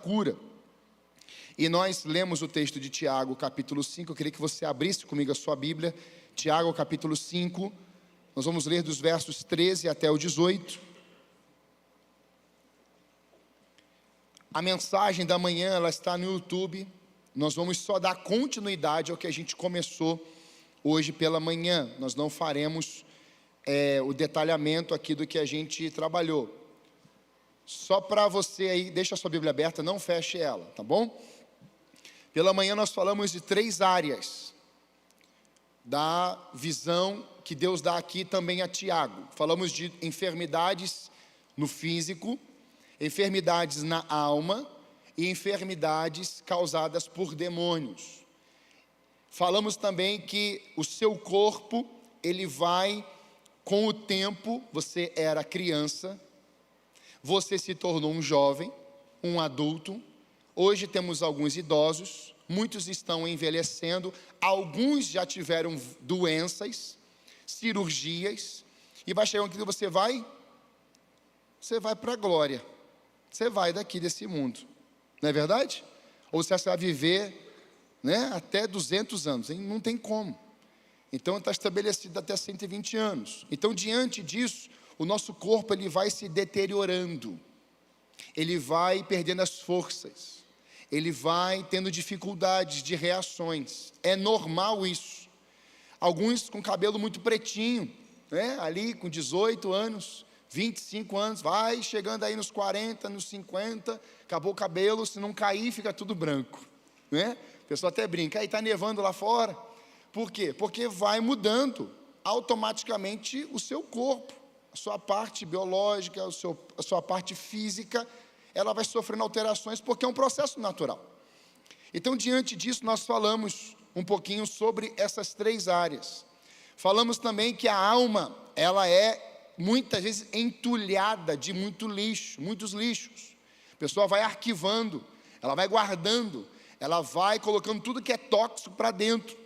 cura. E nós lemos o texto de Tiago, capítulo 5, eu queria que você abrisse comigo a sua Bíblia, Tiago, capítulo 5, nós vamos ler dos versos 13 até o 18. A mensagem da manhã, ela está no YouTube, nós vamos só dar continuidade ao que a gente começou hoje pela manhã, nós não faremos o detalhamento aqui do que a gente trabalhou. Só para você aí, deixa a sua Bíblia aberta, não feche ela, tá bom? Pela manhã nós falamos de 3 áreas da visão que Deus dá aqui também a Tiago. Falamos de enfermidades no físico, enfermidades na alma e enfermidades causadas por demônios. Falamos também que o seu corpo, ele vai, com o tempo, você era criança, você se tornou um jovem, um adulto, hoje temos alguns idosos, muitos estão envelhecendo, alguns já tiveram doenças, cirurgias, e vai chegar um dia que você vai para a glória, você vai daqui desse mundo, não é verdade? Ou você vai viver, né, até 200 anos, hein? Não tem como. Então está estabelecido até 120 anos. Então, diante disso, o nosso corpo ele vai se deteriorando, ele vai perdendo as forças, ele vai tendo dificuldades de reações. É normal isso. Alguns com cabelo muito pretinho, né? Ali com 18 anos, 25 anos, vai chegando aí nos 40, nos 50, acabou o cabelo, se não cair fica tudo branco, né? O pessoal até brinca, aí está nevando lá fora. Por quê? Porque vai mudando automaticamente o seu corpo, a sua parte biológica, a sua parte física, ela vai sofrendo alterações porque é um processo natural. Então, diante disso, nós falamos um pouquinho sobre essas 3 áreas. Falamos também que a alma, ela é muitas vezes entulhada de muitos lixos. A pessoa vai arquivando, ela vai guardando, ela vai colocando tudo que é tóxico para dentro.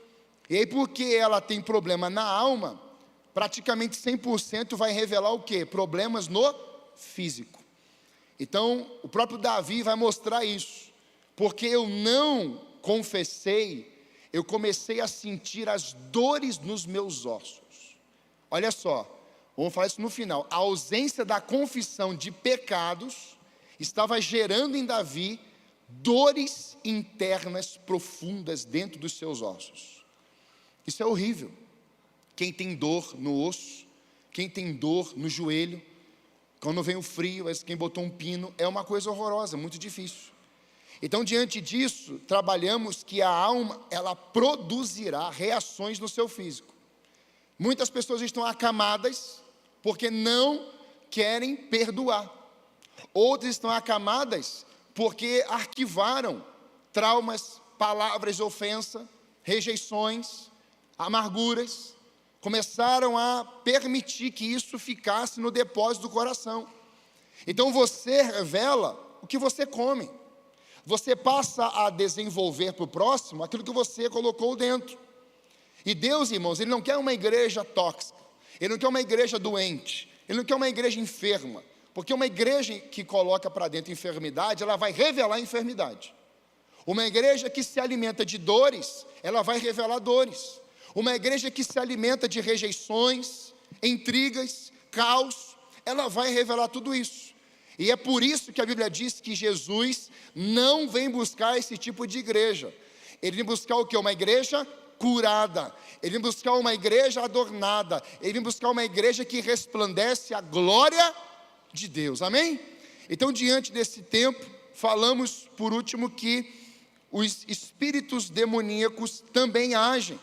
E aí, porque ela tem problema na alma, praticamente 100% vai revelar o quê? Problemas no físico. Então, o próprio Davi vai mostrar isso. Porque eu não confessei, eu comecei a sentir as dores nos meus ossos. Olha só, vamos falar isso no final. A ausência da confissão de pecados estava gerando em Davi dores internas profundas dentro dos seus ossos. Isso é horrível. Quem tem dor no osso, quem tem dor no joelho, quando vem o frio, quem botou um pino, é uma coisa horrorosa, muito difícil. Então, diante disso, trabalhamos que a alma, ela produzirá reações no seu físico. Muitas pessoas estão acamadas porque não querem perdoar. Outras estão acamadas porque arquivaram traumas, palavras de ofensa, rejeições, amarguras, começaram a permitir que isso ficasse no depósito do coração. Então você revela o que você come, você passa a desenvolver para o próximo aquilo que você colocou dentro. E Deus, irmãos, Ele não quer uma igreja tóxica, Ele não quer uma igreja doente, Ele não quer uma igreja enferma, porque uma igreja que coloca para dentro enfermidade, ela vai revelar enfermidade. Uma igreja que se alimenta de dores, ela vai revelar dores. Uma igreja que se alimenta de rejeições, intrigas, caos, ela vai revelar tudo isso. E é por isso que a Bíblia diz que Jesus não vem buscar esse tipo de igreja. Ele vem buscar o quê? Uma igreja curada. Ele vem buscar uma igreja adornada. Ele vem buscar uma igreja que resplandece a glória de Deus. Amém? Então, diante desse tempo, falamos por último que os espíritos demoníacos também agem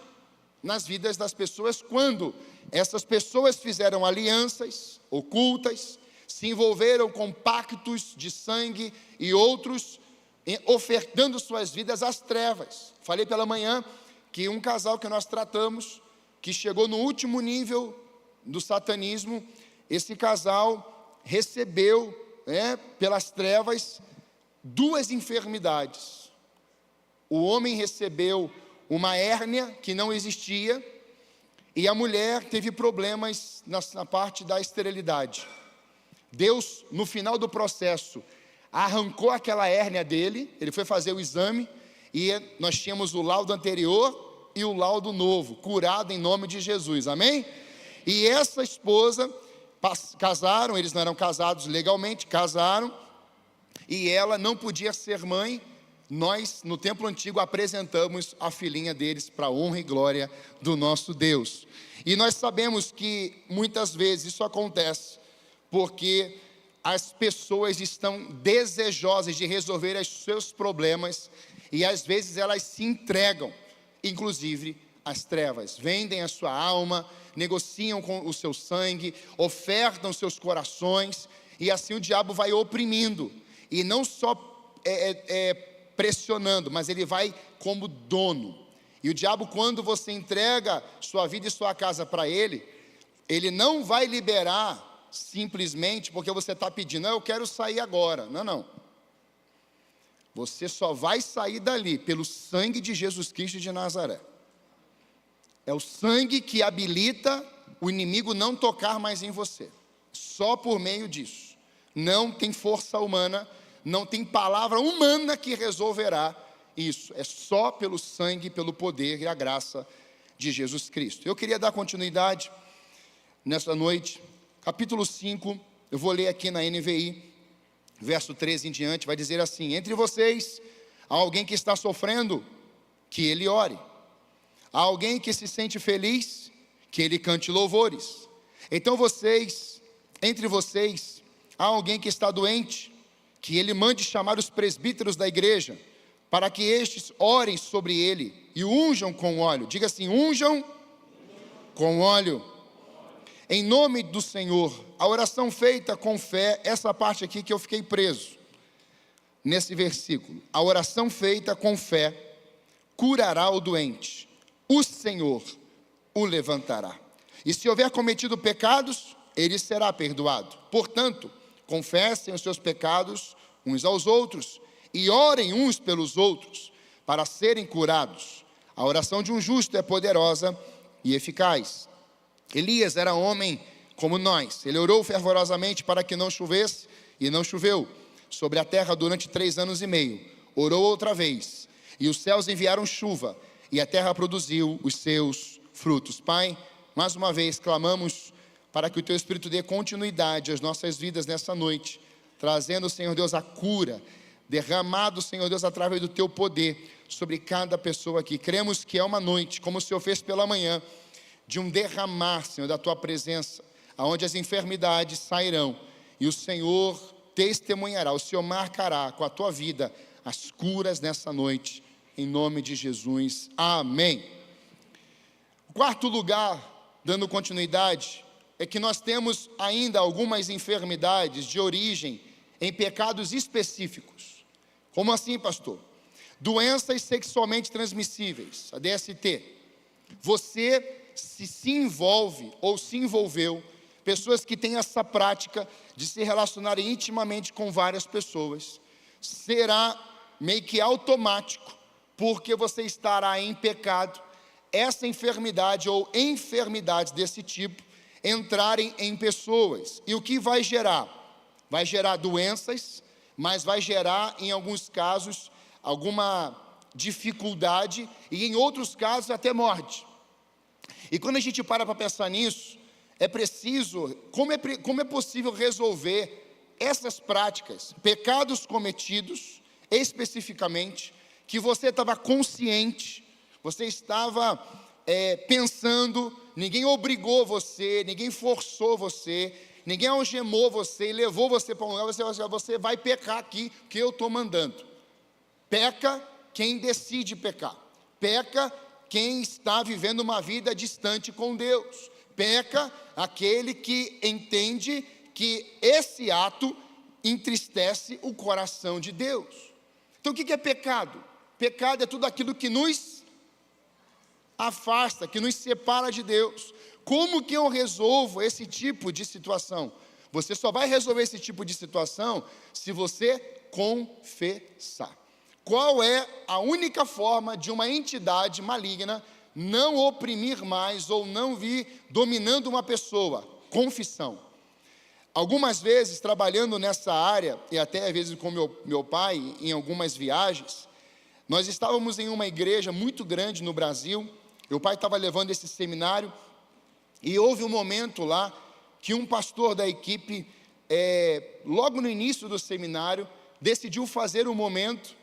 nas vidas das pessoas quando essas pessoas fizeram alianças ocultas, se envolveram com pactos de sangue e outros, ofertando suas vidas às trevas. Falei pela manhã que um casal que nós tratamos, que chegou no último nível do satanismo, esse casal recebeu, pelas trevas, 2 enfermidades. O homem recebeu uma hérnia que não existia, e a mulher teve problemas na parte da esterilidade. Deus, no final do processo, arrancou aquela hérnia dele, ele foi fazer o exame, e nós tínhamos o laudo anterior e o laudo novo, curado em nome de Jesus, amém? E essa esposa, casaram, eles não eram casados legalmente, casaram, e ela não podia ser mãe. Nós, no templo antigo, apresentamos a filhinha deles para a honra e glória do nosso Deus. E nós sabemos que muitas vezes isso acontece porque as pessoas estão desejosas de resolver os seus problemas e às vezes elas se entregam, inclusive às trevas, vendem a sua alma, negociam com o seu sangue, ofertam seus corações, e assim o diabo vai oprimindo, e não só pressionando, mas ele vai como dono. E o diabo, quando você entrega sua vida e sua casa para ele, ele não vai liberar simplesmente porque você está pedindo, eu quero sair agora. Não, não. Você só vai sair dali pelo sangue de Jesus Cristo de Nazaré. É o sangue que habilita o inimigo não tocar mais em você. Só por meio disso. Não tem força humana, não tem palavra humana que resolverá isso. É só pelo sangue, pelo poder e a graça de Jesus Cristo. Eu queria dar continuidade nessa noite. Capítulo 5, eu vou ler aqui na NVI, verso 13 em diante, vai dizer assim: entre vocês, há alguém que está sofrendo, que ele ore. Há alguém que se sente feliz, que ele cante louvores. Então entre vocês, há alguém que está doente, que ele mande chamar os presbíteros da igreja, para que estes orem sobre ele e o unjam com óleo. Diga assim: unjam com óleo. Em nome do Senhor. A oração feita com fé, essa parte aqui que eu fiquei preso, nesse versículo. A oração feita com fé curará o doente. O Senhor o levantará. E se houver cometido pecados, ele será perdoado. Portanto, confessem os seus pecados uns aos outros e orem uns pelos outros para serem curados. A oração de um justo é poderosa e eficaz. Elias era homem como nós. Ele orou fervorosamente para que não chovesse, e não choveu sobre a terra durante 3 anos e meio. Orou outra vez, e os céus enviaram chuva, e a terra produziu os seus frutos. Pai, mais uma vez clamamos para que o Teu Espírito dê continuidade às nossas vidas nessa noite, trazendo, Senhor Deus, a cura, derramado, Senhor Deus, através do Teu poder sobre cada pessoa aqui. Cremos que é uma noite, como o Senhor fez pela manhã, de um derramar, Senhor, da Tua presença, aonde as enfermidades sairão, e o Senhor testemunhará, o Senhor marcará com a Tua vida as curas nessa noite, em nome de Jesus, amém. O quarto lugar, dando continuidade, é que nós temos ainda algumas enfermidades de origem em pecados específicos. Como assim, pastor? Doenças sexualmente transmissíveis, a DST. Você se envolve ou se envolveu, pessoas que têm essa prática de se relacionarem intimamente com várias pessoas, será meio que automático, porque você estará em pecado, essa enfermidade ou enfermidades desse tipo entrarem em pessoas. E o que vai gerar? Vai gerar doenças, mas vai gerar, em alguns casos, alguma dificuldade, e em outros casos até morte. E quando a gente para pensar nisso, é preciso, como é possível resolver essas práticas, pecados cometidos, especificamente, que você estava consciente, você estava pensando, ninguém obrigou você, ninguém forçou você, ninguém algemou você e levou você para um lugar, você vai pecar aqui, que eu estou mandando. Peca quem decide pecar, peca quem está vivendo uma vida distante com Deus, peca aquele que entende que esse ato entristece o coração de Deus. Então o que é pecado? Pecado é tudo aquilo que nos afasta, que nos separa de Deus. Como que eu resolvo esse tipo de situação? Você só vai resolver esse tipo de situação se você confessar. Qual é a única forma de uma entidade maligna não oprimir mais ou não vir dominando uma pessoa? Confissão. Algumas vezes, trabalhando nessa área, e até às vezes com meu pai, em algumas viagens, nós estávamos em uma igreja muito grande no Brasil. Meu pai estava levando esse seminário, e houve um momento lá, que um pastor da equipe, logo no início do seminário, decidiu fazer um momento,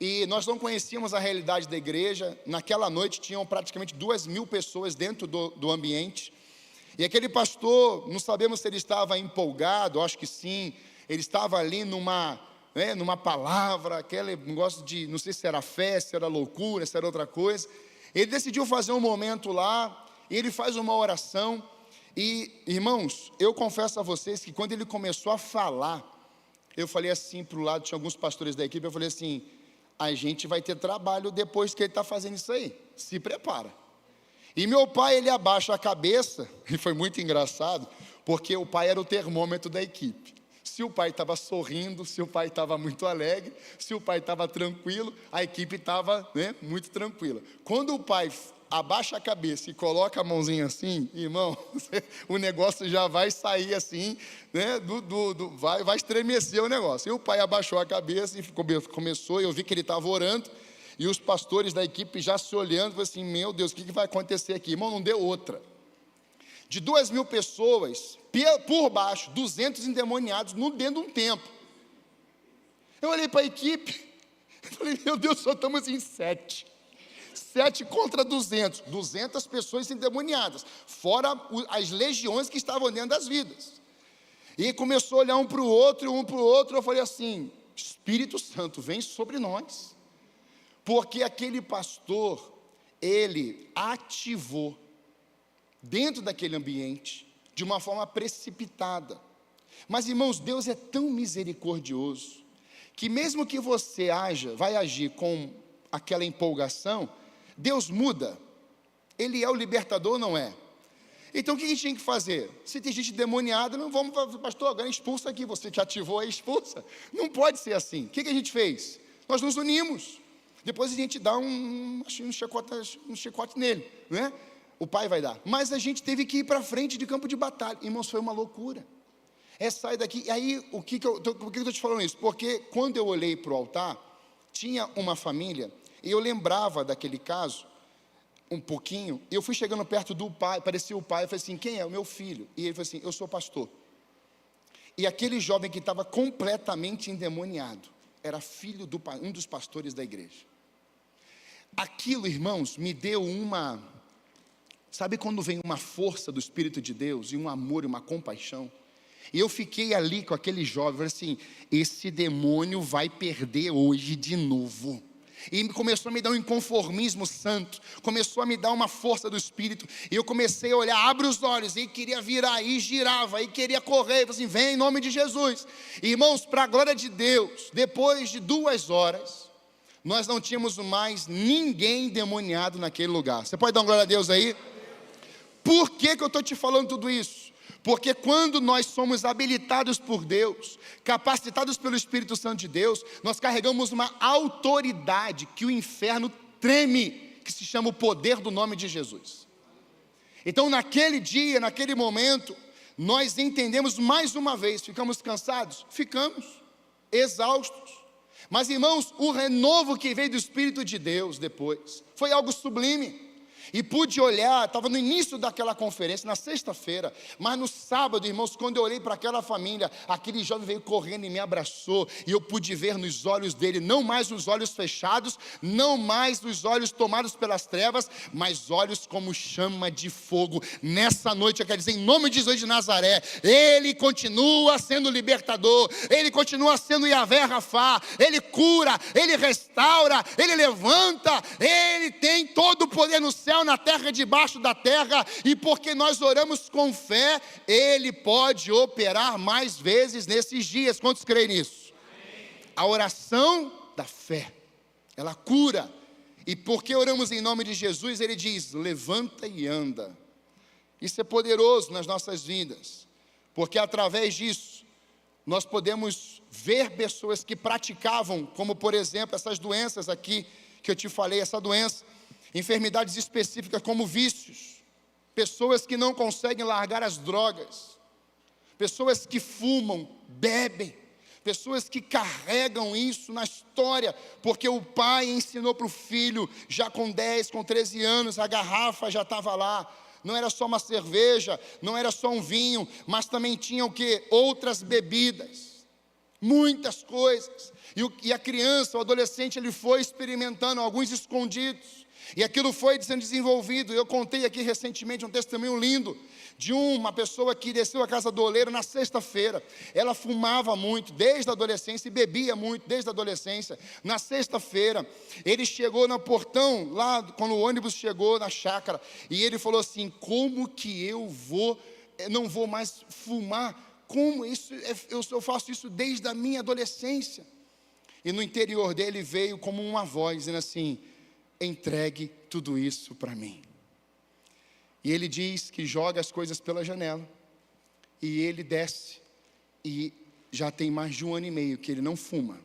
e nós não conhecíamos a realidade da igreja. Naquela noite tinham praticamente 2.000 pessoas dentro do ambiente, e aquele pastor, não sabemos se ele estava empolgado, acho que sim, ele estava ali numa palavra, aquele negócio de, não sei se era fé, se era loucura, se era outra coisa. Ele decidiu fazer um momento lá, e ele faz uma oração, e irmãos, eu confesso a vocês que quando ele começou a falar, eu falei assim para o lado, tinha alguns pastores da equipe, eu falei assim, a gente vai ter trabalho depois que ele está fazendo isso aí, se prepara. E meu pai, ele abaixa a cabeça, e foi muito engraçado, porque o pai era o termômetro da equipe. Se o pai estava sorrindo, se o pai estava muito alegre, se o pai estava tranquilo, a equipe estava muito tranquila. Quando o pai abaixa a cabeça e coloca a mãozinha assim, irmão, o negócio já vai sair assim, vai estremecer o negócio. E o pai abaixou a cabeça e começou, eu vi que ele estava orando, e os pastores da equipe já se olhando, falando assim, meu Deus, o que vai acontecer aqui? Irmão, não deu outra. De 2.000 pessoas, por baixo, 200 endemoniados, dentro de um templo. Eu olhei para a equipe, falei, meu Deus, só estamos em 7 contra 200, 200 pessoas endemoniadas, fora as legiões que estavam dentro das vidas. E começou a olhar um para o outro, eu falei assim, Espírito Santo, vem sobre nós. Porque aquele pastor, ele ativou, dentro daquele ambiente, de uma forma precipitada. Mas irmãos, Deus é tão misericordioso, que mesmo que você vai agir com aquela empolgação, Deus muda. Ele é o libertador, não é? Então o que a gente tinha que fazer? Se tem gente demoniada, não vamos, pastor, agora expulsa aqui, você que ativou aí, expulsa. Não pode ser assim. O que a gente fez? Nós nos unimos. Depois a gente dá um chicote nele, né? O pai vai dar. Mas a gente teve que ir para frente de campo de batalha. Irmãos, foi uma loucura. Sai daqui. E aí, por que eu estou te falando isso? Porque quando eu olhei para o altar, tinha uma família, e eu lembrava daquele caso, um pouquinho, e eu fui chegando perto do pai, parecia o pai, eu falei assim, quem é? O meu filho. E ele falou assim, eu sou pastor. E aquele jovem que estava completamente endemoniado, era filho de um dos pastores da igreja. Aquilo, irmãos, me deu sabe quando vem uma força do Espírito de Deus, e um amor e uma compaixão? E eu fiquei ali com aquele jovem, falei assim, esse demônio vai perder hoje de novo. E começou a me dar um inconformismo santo, começou a me dar uma força do Espírito, e eu comecei a olhar, abre os olhos, e queria virar, e girava, e queria correr, falei assim, vem em nome de Jesus. Irmãos, para a glória de Deus, depois de 2 horas, nós não tínhamos mais ninguém endemoniado naquele lugar. Você pode dar uma glória a Deus aí? Por que eu estou te falando tudo isso? Porque quando nós somos habilitados por Deus, capacitados pelo Espírito Santo de Deus, nós carregamos uma autoridade que o inferno treme, que se chama o poder do nome de Jesus. Então naquele dia, naquele momento, nós entendemos mais uma vez, ficamos cansados? Ficamos, exaustos. Mas irmãos, o renovo que veio do Espírito de Deus depois, foi algo sublime. E pude olhar, estava no início daquela conferência, na sexta-feira, mas no sábado, irmãos, quando eu olhei para aquela família, aquele jovem veio correndo e me abraçou, e eu pude ver nos olhos dele, não mais os olhos fechados, não mais os olhos tomados pelas trevas, mas olhos como chama de fogo. Nessa noite eu quero dizer, em nome de Jesus de Nazaré, ele continua sendo libertador, ele continua sendo Yahvé Rafá, ele cura, ele restaura, ele levanta, ele tem todo o poder no céu, na terra, debaixo da terra, e porque nós oramos com fé, ele pode operar mais vezes nesses dias. Quantos creem nisso? Amém. A oração da fé, ela cura, e porque oramos em nome de Jesus, ele diz, levanta e anda. Isso é poderoso nas nossas vidas, porque através disso, nós podemos ver pessoas que praticavam, como por exemplo, essas doenças aqui, que eu te falei, essa doença, enfermidades específicas como vícios, pessoas que não conseguem largar as drogas, pessoas que fumam, bebem, pessoas que carregam isso na história, porque o pai ensinou para o filho, já com 10, com 13 anos, a garrafa já estava lá. Não era só uma cerveja, não era só um vinho, mas também tinha o quê? Outras bebidas, muitas coisas. E a criança, o adolescente, ele foi experimentando, alguns escondidos, e aquilo foi sendo desenvolvido. Eu contei aqui recentemente um testemunho lindo, de uma pessoa que desceu a casa do oleiro na sexta-feira. Ela fumava muito desde a adolescência e bebia muito desde a adolescência. Na sexta-feira, ele chegou no portão, lá quando o ônibus chegou na chácara, e ele falou assim: como que eu não vou mais fumar? Como isso? Eu faço isso desde a minha adolescência. E no interior dele veio como uma voz dizendo assim: entregue tudo isso para mim. E ele diz que joga as coisas pela janela, e ele desce, e já tem mais de 1 ano e meio que ele não fuma,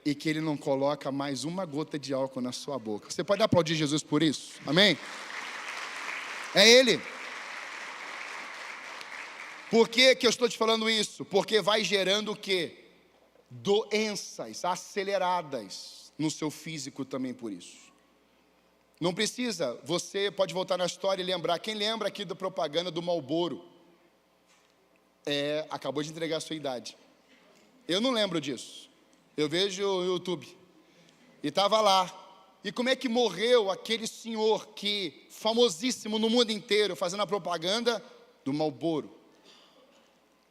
e que ele não coloca mais uma gota de álcool na sua boca. Você pode aplaudir Jesus por isso? Amém? É ele. Por que eu estou te falando isso? Porque vai gerando o quê? Doenças aceleradas no seu físico também por isso. Não precisa, você pode voltar na história e lembrar. Quem lembra aqui da propaganda do Marlboro? Acabou de entregar a sua idade. Eu não lembro disso. Eu vejo o YouTube. E estava lá. E como é que morreu aquele senhor que, famosíssimo no mundo inteiro, fazendo a propaganda do Marlboro?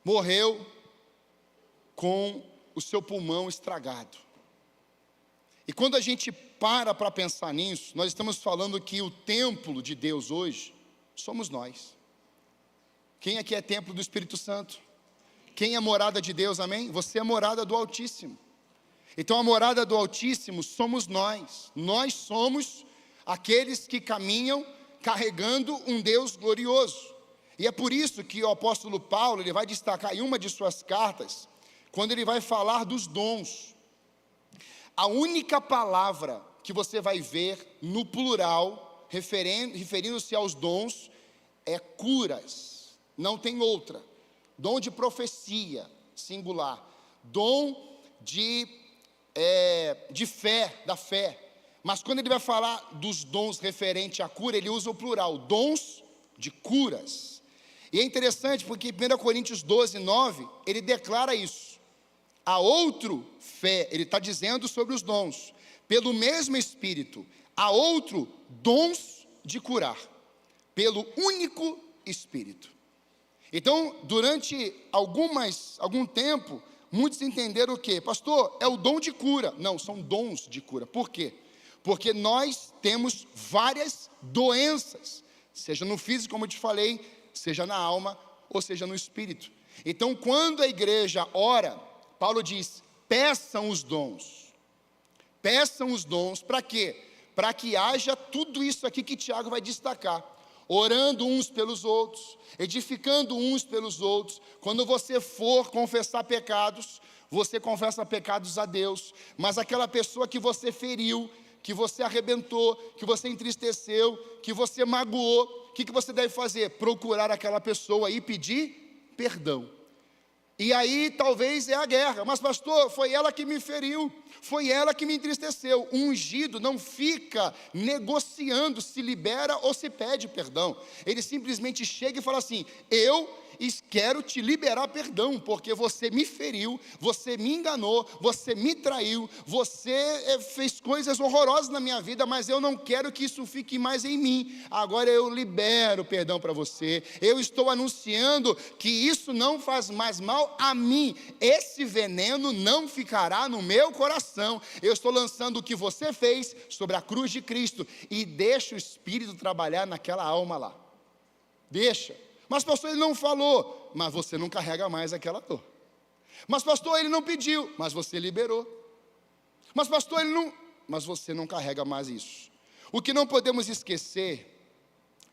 Morreu com o seu pulmão estragado. E quando a gente para pensar nisso, nós estamos falando que o templo de Deus hoje somos nós. Quem aqui é templo do Espírito Santo? Quem é morada de Deus, amém? Você é morada do Altíssimo. Então a morada do Altíssimo somos nós. Nós somos aqueles que caminham carregando um Deus glorioso. E é por isso que o apóstolo Paulo, ele vai destacar em uma de suas cartas, quando ele vai falar dos dons. A única palavra que você vai ver no plural, referindo-se aos dons, é curas. Não tem outra. Dom de profecia, singular. Dom de fé, da fé. Mas quando ele vai falar dos dons referente à cura, ele usa o plural, dons de curas. E é interessante porque em 1 Coríntios 12, 9, ele declara isso. Há outro fé, ele está dizendo sobre os dons, pelo mesmo Espírito, há outro dons de curar, pelo único Espírito. Então, durante algum tempo, muitos entenderam o quê? Pastor, é o dom de cura. Não, são dons de cura. Por quê? Porque nós temos várias doenças, seja no físico, como eu te falei, seja na alma, ou seja no espírito. Então, quando a igreja ora, Paulo diz, peçam os dons. Peçam os dons para quê? Para que haja tudo isso aqui que Tiago vai destacar. Orando uns pelos outros, edificando uns pelos outros. Quando você for confessar pecados, você confessa pecados a Deus. Mas aquela pessoa que você feriu, que você arrebentou, que você entristeceu, que você magoou, o que você deve fazer? Procurar aquela pessoa e pedir perdão. E aí talvez é a guerra, mas pastor, foi ela que me feriu, foi ela que me entristeceu. O ungido não fica negociando se libera ou se pede perdão. Ele simplesmente chega e fala assim, eu quero te liberar perdão, porque você me feriu, você me enganou, você me traiu, você fez coisas horrorosas na minha vida, mas eu não quero que isso fique mais em mim. Agora eu libero perdão para você. Eu estou anunciando que isso não faz mais mal a mim. Esse veneno não ficará no meu coração. Eu estou lançando o que você fez sobre a cruz de Cristo e deixa o Espírito trabalhar naquela alma lá. Deixa. Mas pastor, ele não falou, mas você não carrega mais aquela dor. Mas pastor, ele não pediu, mas você liberou. Mas pastor, mas você não carrega mais isso. O que não podemos esquecer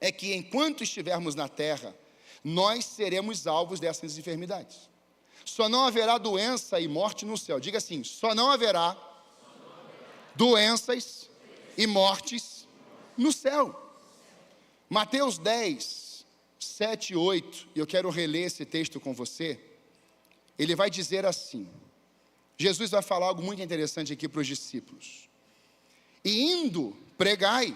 é que enquanto estivermos na terra, nós seremos alvos dessas enfermidades. Só não haverá doença e morte no céu. Diga assim, só não haverá doenças e mortes no céu. Mateus 10, 7 e 8, e eu quero reler esse texto com você. Ele vai dizer assim, Jesus vai falar algo muito interessante aqui para os discípulos. E indo, pregai,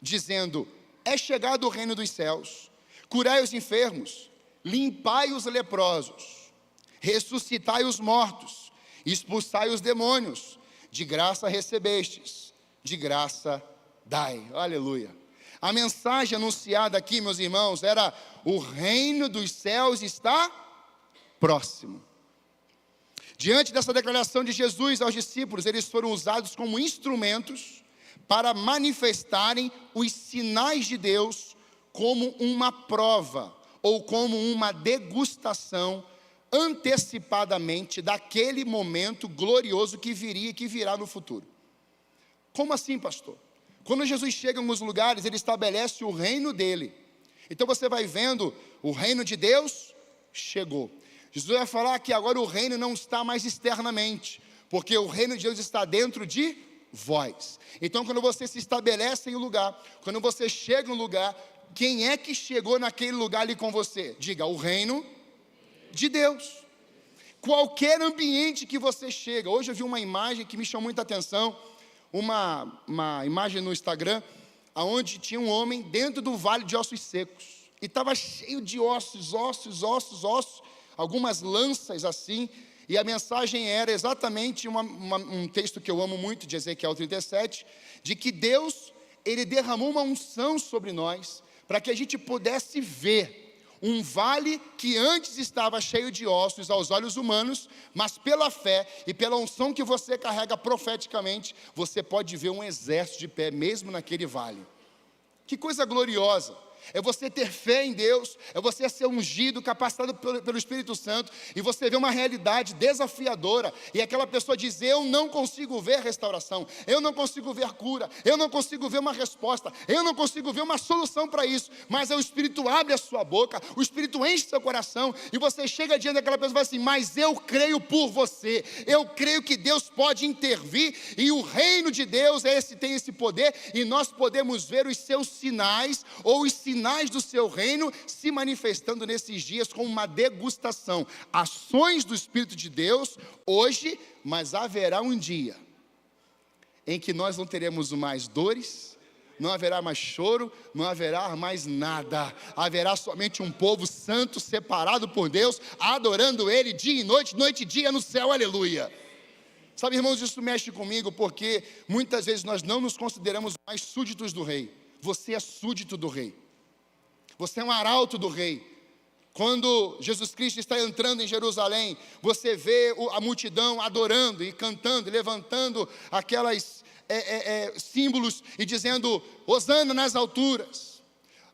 dizendo, é chegado o reino dos céus, curai os enfermos, limpai os leprosos, ressuscitai os mortos, expulsai os demônios, de graça recebestes, de graça dai. Aleluia. A mensagem anunciada aqui, meus irmãos, era: o reino dos céus está próximo. Diante dessa declaração de Jesus aos discípulos, eles foram usados como instrumentos para manifestarem os sinais de Deus como uma prova ou como uma degustação antecipadamente daquele momento glorioso que viria e que virá no futuro. Como assim, pastor? Quando Jesus chega em alguns lugares, ele estabelece o reino dele. Então você vai vendo, o reino de Deus chegou. Jesus vai falar que agora o reino não está mais externamente, porque o reino de Deus está dentro de vós. Então quando você se estabelece em um lugar, quando você chega em um lugar, quem é que chegou naquele lugar ali com você? Diga, o reino de Deus. Qualquer ambiente que você chega. Hoje eu vi uma imagem que me chamou muita atenção, uma imagem no Instagram, onde tinha um homem dentro do vale de ossos secos, e estava cheio de ossos, algumas lanças assim, e a mensagem era exatamente um texto que eu amo muito, de Ezequiel 37, de que Deus, ele derramou uma unção sobre nós, para que a gente pudesse ver um vale que antes estava cheio de ossos aos olhos humanos, mas pela fé e pela unção que você carrega profeticamente, você pode ver um exército de pé mesmo naquele vale. Que coisa gloriosa! É você ter fé em Deus, é você ser ungido, capacitado pelo Espírito Santo, e você ver uma realidade desafiadora, e aquela pessoa diz: eu não consigo ver restauração, eu não consigo ver cura, eu não consigo ver uma resposta, eu não consigo ver uma solução para isso, mas o Espírito abre a sua boca, o Espírito enche seu coração, e você chega diante daquela pessoa e fala assim: mas eu creio por você, eu creio que Deus pode intervir, e o reino de Deus tem esse poder, e nós podemos ver os seus sinais, ou os sinais do seu reino se manifestando nesses dias como uma degustação, ações do Espírito de Deus hoje, mas haverá um dia em que nós não teremos mais dores, não haverá mais choro, não haverá mais nada, haverá somente um povo santo, separado por Deus, adorando Ele dia e noite, noite e dia no céu, aleluia. Sabe, irmãos, isso mexe comigo, porque muitas vezes nós não nos consideramos mais súditos do rei. Você é súdito do rei. Você é um arauto do rei. Quando Jesus Cristo está entrando em Jerusalém, você vê a multidão adorando e cantando, e levantando aquelas símbolos e dizendo: Hosana nas alturas.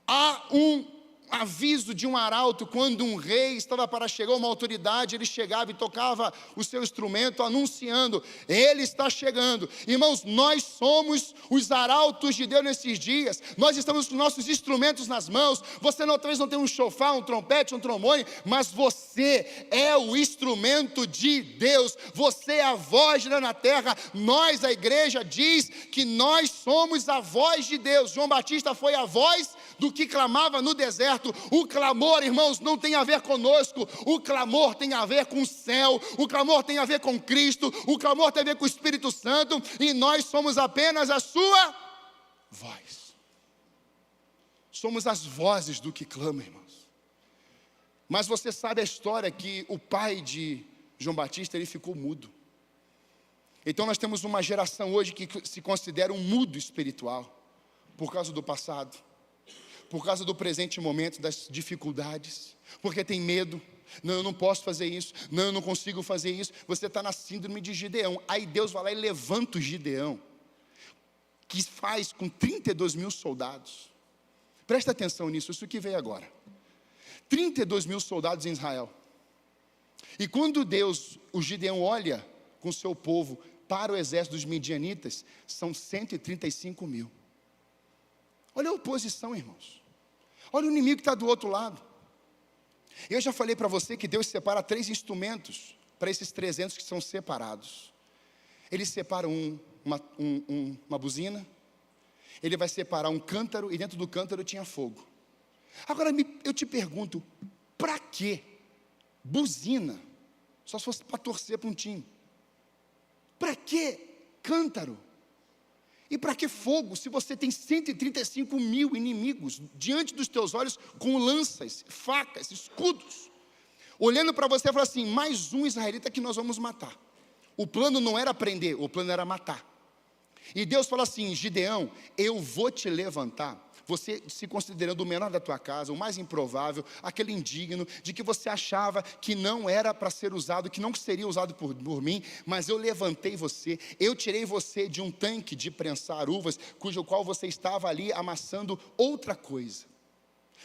Há um aviso de um arauto. Quando um rei estava para chegar, uma autoridade, ele chegava e tocava o seu instrumento anunciando: ele está chegando. Irmãos, nós somos os arautos de Deus nesses dias. Nós estamos com nossos instrumentos nas mãos. Você talvez não tenha um chofar, um trompete, um trombone, mas você é o instrumento de Deus. Você é a voz na terra. Nós, a igreja, diz que nós somos a voz de Deus. João Batista foi a voz do que clamava no deserto. O clamor, irmãos, não tem a ver conosco. O clamor tem a ver com o céu. O clamor tem a ver com Cristo. O clamor tem a ver com o Espírito Santo. E nós somos apenas a sua voz. Somos as vozes do que clama, irmãos. Mas você sabe a história que o pai de João Batista, ele ficou mudo. Então nós temos uma geração hoje que se considera um mudo espiritual, por causa do passado, por causa do presente momento, das dificuldades, porque tem medo. Não, eu não posso fazer isso. Não, eu não consigo fazer isso. Você está na síndrome de Gideão. Aí Deus vai lá e levanta o Gideão, que faz com 32 mil soldados. Presta atenção nisso, isso que veio agora. 32 mil soldados em Israel. E quando o Gideão olha com seu povo para o exército dos midianitas, são 135 mil. Olha a oposição, irmãos. Olha o inimigo que está do outro lado. Eu já falei para você que Deus separa 3 instrumentos para esses 300 que são separados. Ele separa uma buzina, ele vai separar um cântaro, e dentro do cântaro tinha fogo. Agora eu te pergunto, para que buzina? Só se fosse para torcer para um time. Para que cântaro? E para que fogo, se você tem 135 mil inimigos diante dos teus olhos, com lanças, facas, escudos, olhando para você e falando assim, mais um israelita que nós vamos matar. O plano não era prender, o plano era matar. E Deus fala assim, Gideão, eu vou te levantar, você se considerando o menor da tua casa, o mais improvável, aquele indigno, de que você achava que não era para ser usado, que não seria usado por mim, mas eu levantei você, eu tirei você de um tanque de prensar uvas, cujo qual você estava ali amassando outra coisa.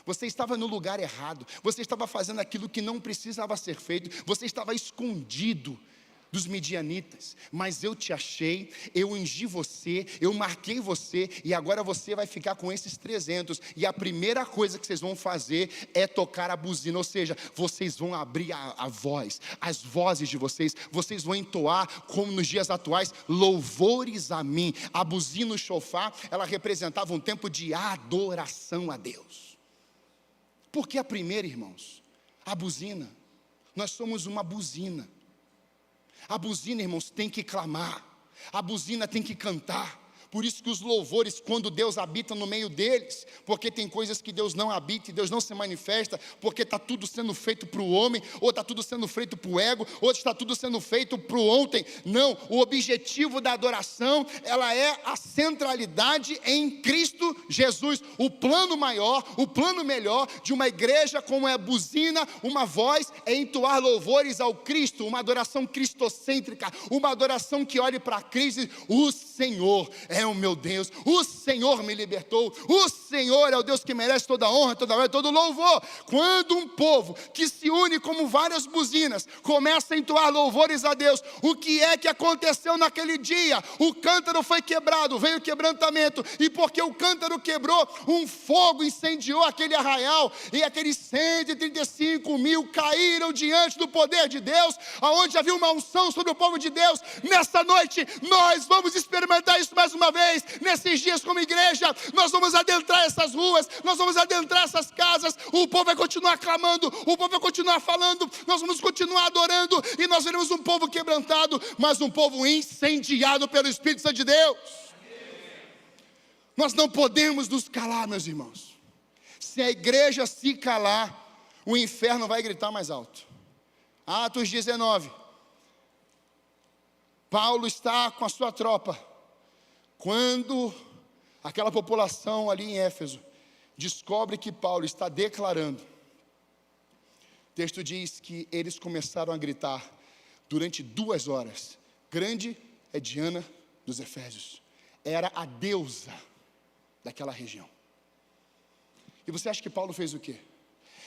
Você estava no lugar errado, você estava fazendo aquilo que não precisava ser feito, você estava escondido dos midianitas, mas eu te achei, eu ungi você, eu marquei você, e agora você vai ficar com esses 300, e a primeira coisa que vocês vão fazer é tocar a buzina, ou seja, vocês vão abrir a voz, as vozes de vocês vão entoar, como nos dias atuais, louvores a mim. A buzina, o shofar, ela representava um tempo de adoração a Deus. Por que a primeira, irmãos? A buzina, nós somos uma buzina. A buzina, irmãos, tem que clamar, a buzina tem que cantar. Por isso que os louvores, quando Deus habita no meio deles, porque tem coisas que Deus não habita e Deus não se manifesta, porque está tudo sendo feito para o homem, ou está tudo sendo feito para o ego, ou está tudo sendo feito para o ontem. Não, o objetivo da adoração, ela é a centralidade em Cristo Jesus. O plano maior, o plano melhor de uma igreja como é a buzina, uma voz, é entoar louvores ao Cristo, uma adoração cristocêntrica, uma adoração que olhe para Cristo, o Senhor é o meu Deus, o Senhor me libertou, o Senhor é o Deus que merece toda a honra, toda a glória, todo o louvor. Quando um povo que se une como várias buzinas, começa a entoar louvores a Deus, o que é que aconteceu naquele dia? O cântaro foi quebrado, veio quebrantamento, e porque o cântaro quebrou, um fogo incendiou aquele arraial, e aqueles 135 mil caíram diante do poder de Deus, aonde havia uma unção sobre o povo de Deus. Nessa noite, nós vamos experimentar isso mais uma vez, nesses dias como igreja, nós vamos adentrar essas ruas, nós vamos adentrar essas casas, o povo vai continuar clamando, o povo vai continuar falando, nós vamos continuar adorando, e nós veremos um povo quebrantado, mas um povo incendiado pelo Espírito Santo de Deus. Nós não podemos nos calar, meus irmãos. Se a igreja se calar, o inferno vai gritar mais alto. Atos 19, Paulo está com a sua tropa, quando aquela população ali em Éfeso descobre que Paulo está declarando, o texto diz que eles começaram a gritar durante 2 horas, grande é Diana dos Efésios, era a deusa daquela região. E você acha que Paulo fez o quê?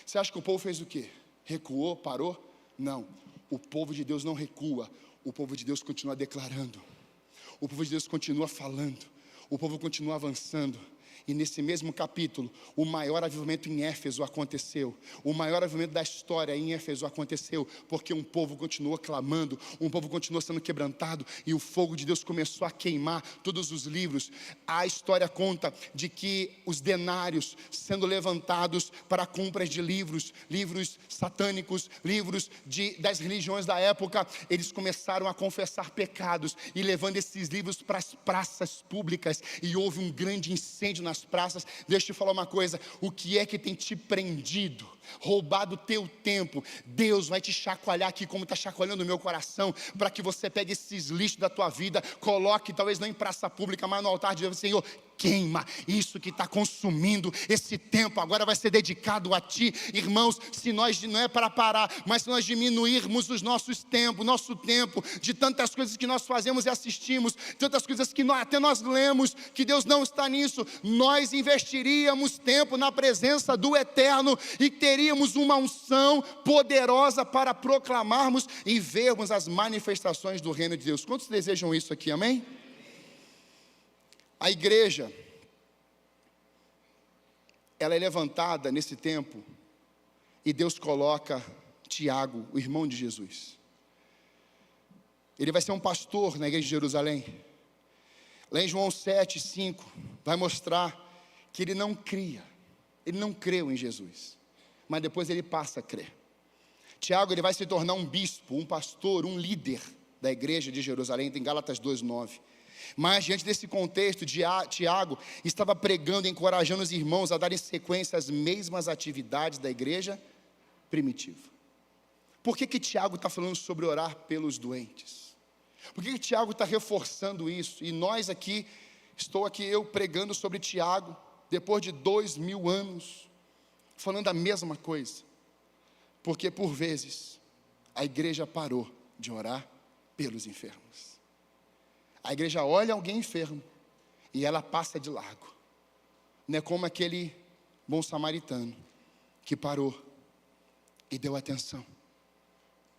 Você acha que o povo fez o quê? Recuou, parou? Não, o povo de Deus não recua, o povo de Deus continua declarando. O povo de Deus continua falando, o povo continua avançando. E nesse mesmo capítulo, o maior avivamento em Éfeso aconteceu. O maior avivamento da história em Éfeso aconteceu, porque um povo continuou clamando, um povo continuou sendo quebrantado, e o fogo de Deus começou a queimar todos os livros. A história conta de que os denários sendo levantados para compras de livros satânicos, livros das religiões da época, eles começaram a confessar pecados, e levando esses livros para as praças públicas, e houve um grande incêndio nas praças. Deixa eu te falar uma coisa, o que é que tem te prendido, roubado o teu tempo? Deus vai te chacoalhar aqui, como está chacoalhando o meu coração, para que você pegue esses lixos da tua vida, coloque, talvez não em praça pública, mas no altar de Deus. Senhor, queima isso que está consumindo esse tempo, agora vai ser dedicado a ti. Irmãos, se nós, não é para parar, mas se nós diminuirmos nosso tempo, de tantas coisas que nós fazemos e assistimos, tantas coisas que até nós lemos, que Deus não está nisso, nós investiríamos tempo na presença do Eterno, e teríamos uma unção poderosa para proclamarmos e vermos as manifestações do reino de Deus. Quantos desejam isso aqui, amém? A igreja, ela é levantada nesse tempo, e Deus coloca Tiago, o irmão de Jesus. Ele vai ser um pastor na igreja de Jerusalém. Lá em João 7:5, vai mostrar que ele não cria, Ele não creu em Jesus, mas depois ele passa a crer. Tiago, ele vai se tornar um bispo, um pastor, um líder da igreja de Jerusalém, em Gálatas 2:9. Mas diante desse contexto, Tiago estava pregando, encorajando os irmãos a darem sequência às mesmas atividades da igreja primitiva. Por que Tiago está falando sobre orar pelos doentes? Por que Tiago está reforçando isso? E nós aqui, estou aqui eu pregando sobre Tiago, depois de 2000 anos, falando a mesma coisa. Porque por vezes, a igreja parou de orar pelos enfermos. A igreja olha alguém enfermo e ela passa de largo. Não é como aquele bom samaritano que parou e deu atenção,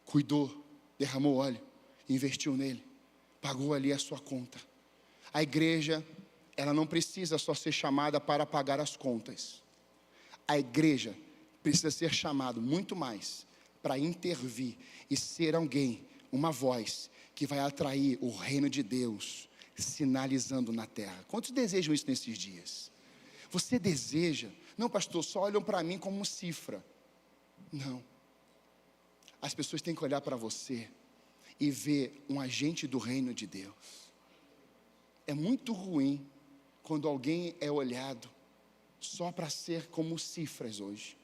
cuidou, derramou óleo, investiu nele, pagou ali a sua conta. A igreja, ela não precisa só ser chamada para pagar as contas. A igreja precisa ser chamada muito mais para intervir e ser alguém, uma voz que vai atrair o reino de Deus, sinalizando na terra. Quantos desejam isso nesses dias? Você deseja? Não, pastor, só olham para mim como cifra. Não. As pessoas têm que olhar para você e ver um agente do reino de Deus. É muito ruim quando alguém é olhado só para ser como cifras hoje.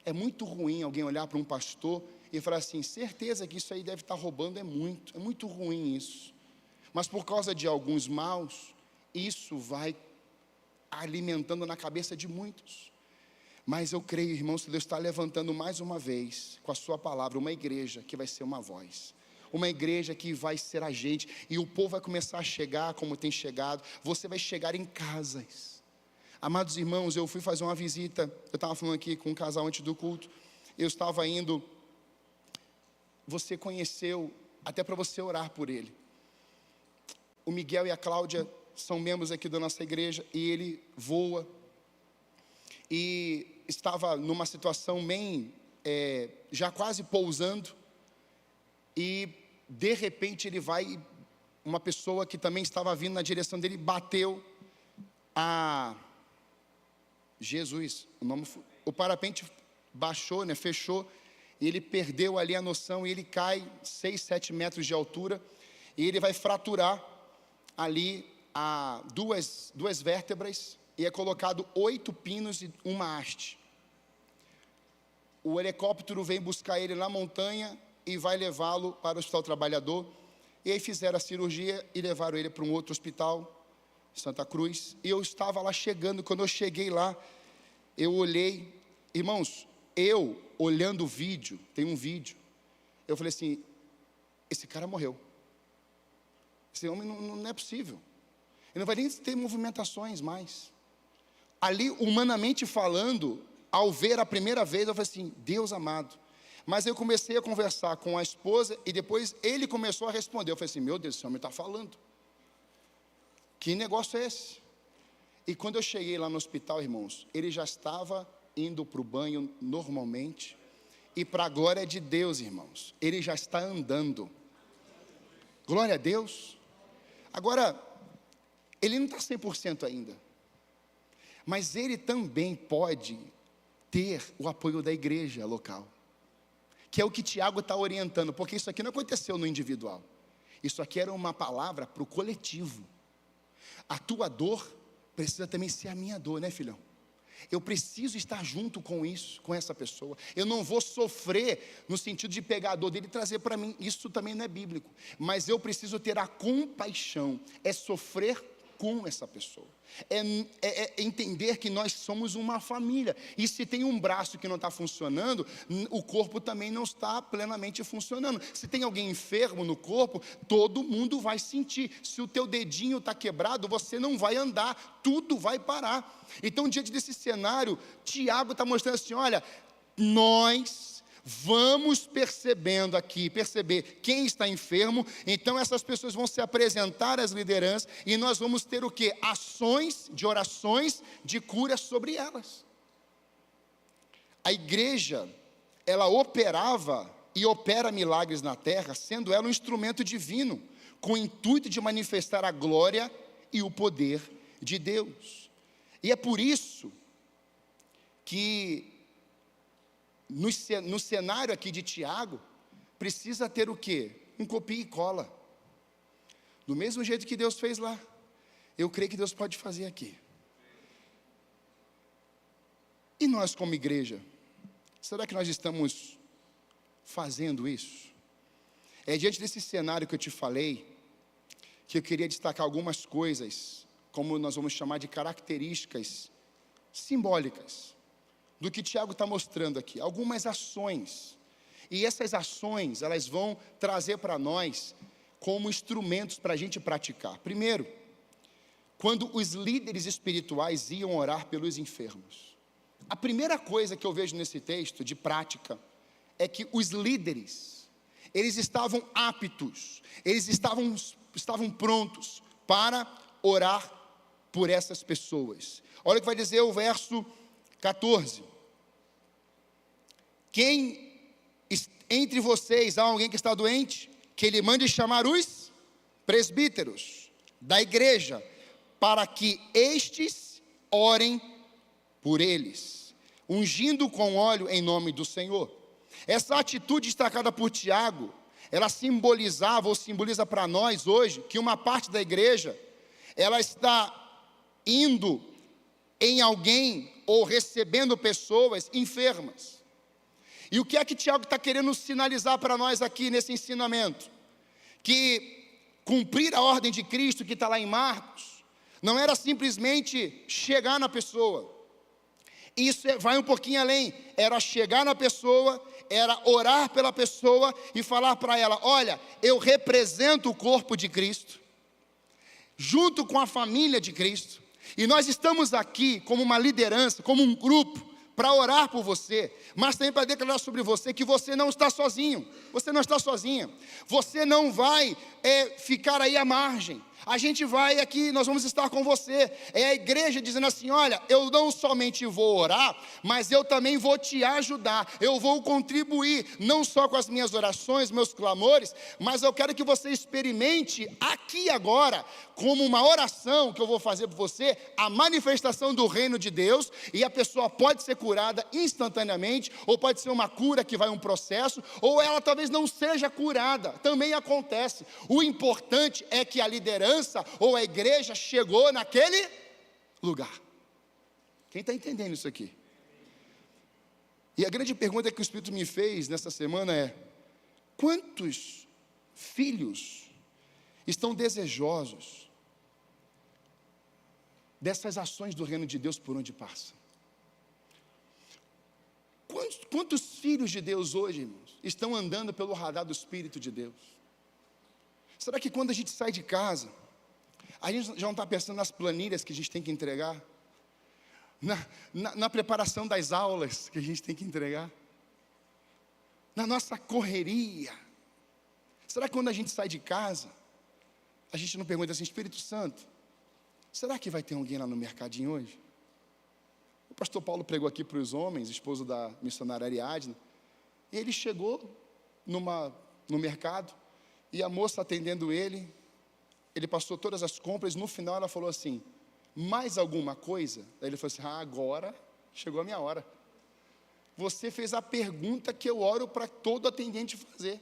É muito ruim alguém olhar para um pastor e falar assim, certeza que isso aí deve estar roubando, é muito ruim isso. Mas por causa de alguns maus, isso vai alimentando na cabeça de muitos. Mas eu creio, irmãos, que Deus está levantando mais uma vez, com a sua palavra, uma igreja que vai ser uma voz. Uma igreja que vai ser agente, e o povo vai começar a chegar como tem chegado. Você vai chegar em casas. Amados irmãos, eu fui fazer uma visita, eu estava falando aqui com um casal antes do culto, eu estava indo, você conheceu, até para você orar por ele. O Miguel e a Cláudia são membros aqui da nossa igreja, e ele voa, e estava numa situação bem, já quase pousando, e de repente ele vai, uma pessoa que também estava vindo na direção dele, bateu Jesus, o parapente baixou, fechou, e ele perdeu ali a noção, e ele cai 6, 7 metros de altura, e ele vai fraturar ali duas vértebras, e é colocado 8 pinos e uma haste. O helicóptero vem buscar ele na montanha, e vai levá-lo para o Hospital Trabalhador, e aí fizeram a cirurgia, e levaram ele para um outro hospital, Santa Cruz, e eu estava lá chegando. Quando eu cheguei lá, eu olhei, irmãos, eu olhando o vídeo, tem um vídeo, eu falei assim, esse cara morreu, esse homem não é possível, ele não vai nem ter movimentações mais. Ali, humanamente falando, ao ver a primeira vez, eu falei assim, Deus amado. Mas eu comecei a conversar com a esposa, e depois ele começou a responder. Eu falei assim, meu Deus, esse homem está falando. Que negócio é esse? E quando eu cheguei lá no hospital, irmãos, ele já estava indo para o banho normalmente, e para a glória de Deus, irmãos, ele já está andando. Glória a Deus. Agora, ele não está 100% ainda, mas ele também pode ter o apoio da igreja local, que é o que Tiago está orientando, porque isso aqui não aconteceu no individual, isso aqui era uma palavra para o coletivo. A tua dor precisa também ser a minha dor, né, filhão? Eu preciso estar junto com isso, com essa pessoa. Eu não vou sofrer no sentido de pegar a dor dele e trazer para mim. Isso também não é bíblico. Mas eu preciso ter a compaixão. É sofrer com essa pessoa. É entender que nós somos uma família. E se tem um braço que não está funcionando, o corpo também não está plenamente funcionando. Se tem alguém enfermo no corpo, todo mundo vai sentir. Se o teu dedinho está quebrado, você não vai andar, tudo vai parar. Então, diante desse cenário, Tiago está mostrando assim, olha, nós vamos perceber quem está enfermo, então essas pessoas vão se apresentar às lideranças, e nós vamos ter o quê? Ações de orações de cura sobre elas. A igreja, ela operava e opera milagres na terra, sendo ela um instrumento divino, com o intuito de manifestar a glória e o poder de Deus. E é por isso que no cenário aqui de Tiago, precisa ter o quê? Um copia e cola. Do mesmo jeito que Deus fez lá, eu creio que Deus pode fazer aqui. E nós como igreja, será que nós estamos fazendo isso? É diante desse cenário que eu te falei, que eu queria destacar algumas coisas, como nós vamos chamar de características simbólicas, do que Tiago está mostrando aqui, algumas ações, e essas ações, elas vão trazer para nós, como instrumentos para a gente praticar. Primeiro, quando os líderes espirituais iam orar pelos enfermos, a primeira coisa que eu vejo nesse texto, de prática, é que os líderes, eles estavam aptos, eles estavam prontos para orar por essas pessoas. Olha o que vai dizer o verso 14. Quem entre vocês há alguém que está doente, que ele mande chamar os presbíteros da igreja, para que estes orem por eles, ungindo com óleo em nome do Senhor. Essa atitude destacada por Tiago, ela simbolizava ou simboliza para nós hoje, que uma parte da igreja, ela está indo em alguém ou recebendo pessoas enfermas. E o que é que Tiago está querendo sinalizar para nós aqui nesse ensinamento? Que cumprir a ordem de Cristo que está lá em Marcos, não era simplesmente chegar na pessoa. Isso vai um pouquinho além, era chegar na pessoa, era orar pela pessoa e falar para ela: olha, eu represento o corpo de Cristo, junto com a família de Cristo, e nós estamos aqui como uma liderança, como um grupo, para orar por você, mas também para declarar sobre você que você não está sozinho, você não está sozinha, você não vai ficar aí à margem. A gente vai aqui, nós vamos estar com você. É a igreja dizendo assim: olha, eu não somente vou orar, mas eu também vou te ajudar, eu vou contribuir, não só com as minhas orações, meus clamores, mas eu quero que você experimente aqui agora, como uma oração que eu vou fazer por você, a manifestação do reino de Deus, e a pessoa pode ser curada instantaneamente, ou pode ser uma cura que vai um processo, ou ela talvez não seja curada, também acontece. O importante é que a liderança ou a igreja chegou naquele lugar. Quem está entendendo isso aqui? E a grande pergunta que o Espírito me fez nessa semana é: quantos filhos estão desejosos dessas ações do reino de Deus por onde passa? Quantos filhos de Deus hoje, irmãos, estão andando pelo radar do Espírito de Deus? Será que quando a gente sai de casa, a gente já não está pensando nas planilhas que a gente tem que entregar? Na preparação das aulas que a gente tem que entregar? Na nossa correria? Será que quando a gente sai de casa, a gente não pergunta assim: Espírito Santo, será que vai ter alguém lá no mercadinho hoje? O pastor Paulo pregou aqui para os homens, esposo da missionária Ariadne, e ele chegou no mercado, e a moça atendendo ele passou todas as compras, no final ela falou assim: mais alguma coisa? Daí ele falou assim: agora chegou a minha hora. Você fez a pergunta que eu oro para todo atendente fazer.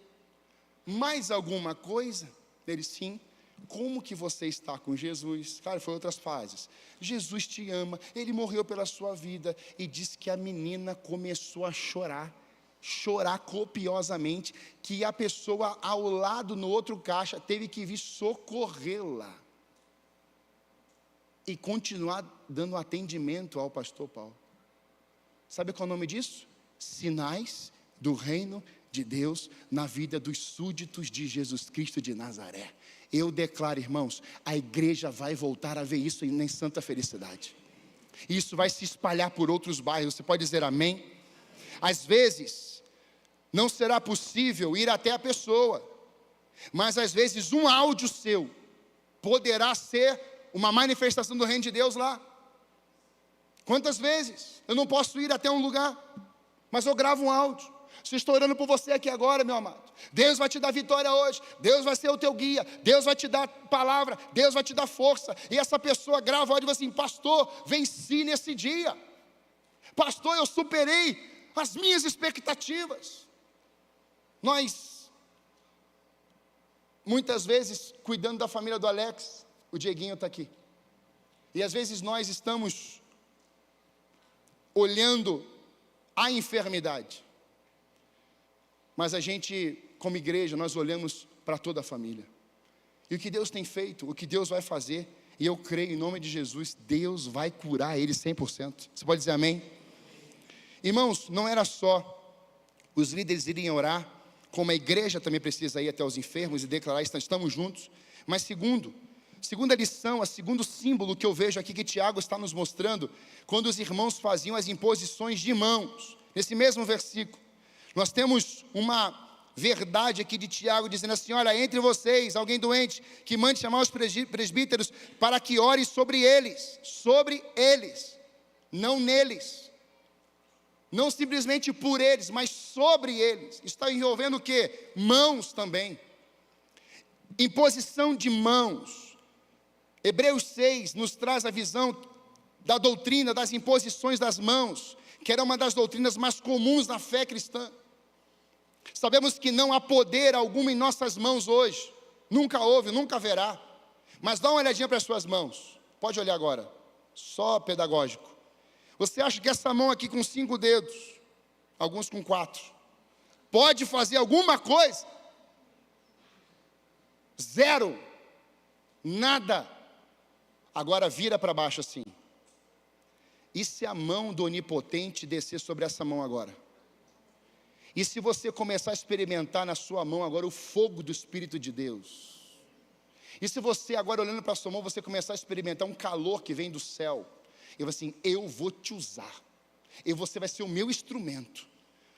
Mais alguma coisa? Ele: sim. Como que você está com Jesus? Cara, foi outras fases. Jesus te ama, Ele morreu pela sua vida. E diz que a menina começou a chorar copiosamente, que a pessoa ao lado, no outro caixa, teve que vir socorrê-la e continuar dando atendimento ao pastor Paulo. Sabe qual é o nome disso? Sinais do reino de Deus na vida dos súditos de Jesus Cristo de Nazaré. Eu declaro, irmãos, a igreja vai voltar a ver isso em Santa Felicidade. Isso vai se espalhar por outros bairros. Você pode dizer amém? Às vezes, não será possível ir até a pessoa, mas às vezes um áudio seu poderá ser uma manifestação do reino de Deus lá. Quantas vezes eu não posso ir até um lugar, mas eu gravo um áudio. Se estou orando por você aqui agora, meu amado, Deus vai te dar vitória hoje, Deus vai ser o teu guia, Deus vai te dar palavra, Deus vai te dar força. E essa pessoa grava o áudio e diz assim: pastor, venci nesse dia. Pastor, eu superei as minhas expectativas. Nós, muitas vezes, cuidando da família do Alex, o Dieguinho está aqui. E às vezes nós estamos olhando a enfermidade. Mas a gente, como igreja, nós olhamos para toda a família. E o que Deus tem feito, o que Deus vai fazer, e eu creio em nome de Jesus, Deus vai curar ele 100%. Você pode dizer amém? Irmãos, não era só os líderes irem orar, como a igreja também precisa ir até os enfermos e declarar, estamos juntos. Mas segunda lição, segundo símbolo que eu vejo aqui que Tiago está nos mostrando, quando os irmãos faziam as imposições de mãos, nesse mesmo versículo, nós temos uma verdade aqui de Tiago, dizendo assim, olha, entre vocês, alguém doente, que mande chamar os presbíteros, para que ore sobre eles, não neles, não simplesmente por eles, mas sobre eles. Está envolvendo o quê? Mãos também, imposição de mãos. Hebreus 6 nos traz a visão da doutrina das imposições das mãos, que era uma das doutrinas mais comuns na fé cristã. Sabemos que não há poder algum em nossas mãos hoje, nunca houve, nunca haverá, mas dá uma olhadinha para as suas mãos, pode olhar agora, só pedagógico. Você acha que essa mão aqui com 5 dedos, alguns com 4, pode fazer alguma coisa? Zero, nada. Agora vira para baixo assim. E se a mão do Onipotente descer sobre essa mão agora? E se você começar a experimentar na sua mão agora o fogo do Espírito de Deus? E se você agora olhando para a sua mão, você começar a experimentar um calor que vem do céu? E eu assim, eu vou te usar. E você vai ser o meu instrumento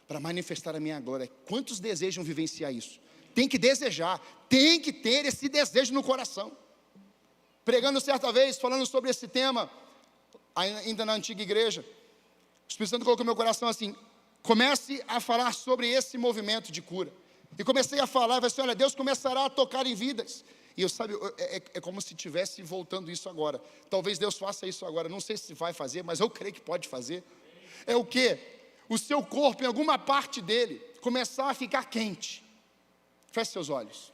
para manifestar a minha glória. Quantos desejam vivenciar isso? Tem que desejar, tem que ter esse desejo no coração. Pregando certa vez, falando sobre esse tema, ainda na antiga igreja, o Espírito Santo colocou no meu coração assim, comece a falar sobre esse movimento de cura. E comecei a falar, e falei assim, olha, Deus começará a tocar em vidas. E eu sabe, é como se estivesse voltando isso agora. Talvez Deus faça isso agora, não sei se vai fazer, mas eu creio que pode fazer. É o quê? O seu corpo, em alguma parte dele, começar a ficar quente. Feche seus olhos.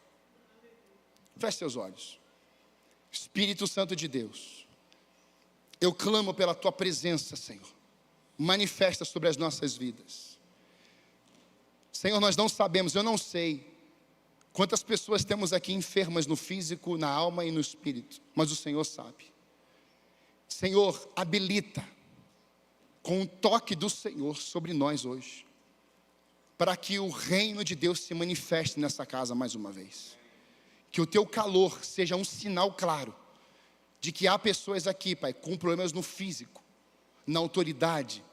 Feche seus olhos. Espírito Santo de Deus, eu clamo pela Tua presença, Senhor. Manifesta sobre as nossas vidas. Senhor, nós não sabemos, eu não sei quantas pessoas temos aqui enfermas no físico, na alma e no espírito, mas o Senhor sabe. Senhor, habilita com o toque do Senhor sobre nós hoje, para que o reino de Deus se manifeste nessa casa mais uma vez. Que o Teu calor seja um sinal claro de que há pessoas aqui, Pai, com problemas no físico, na autoridade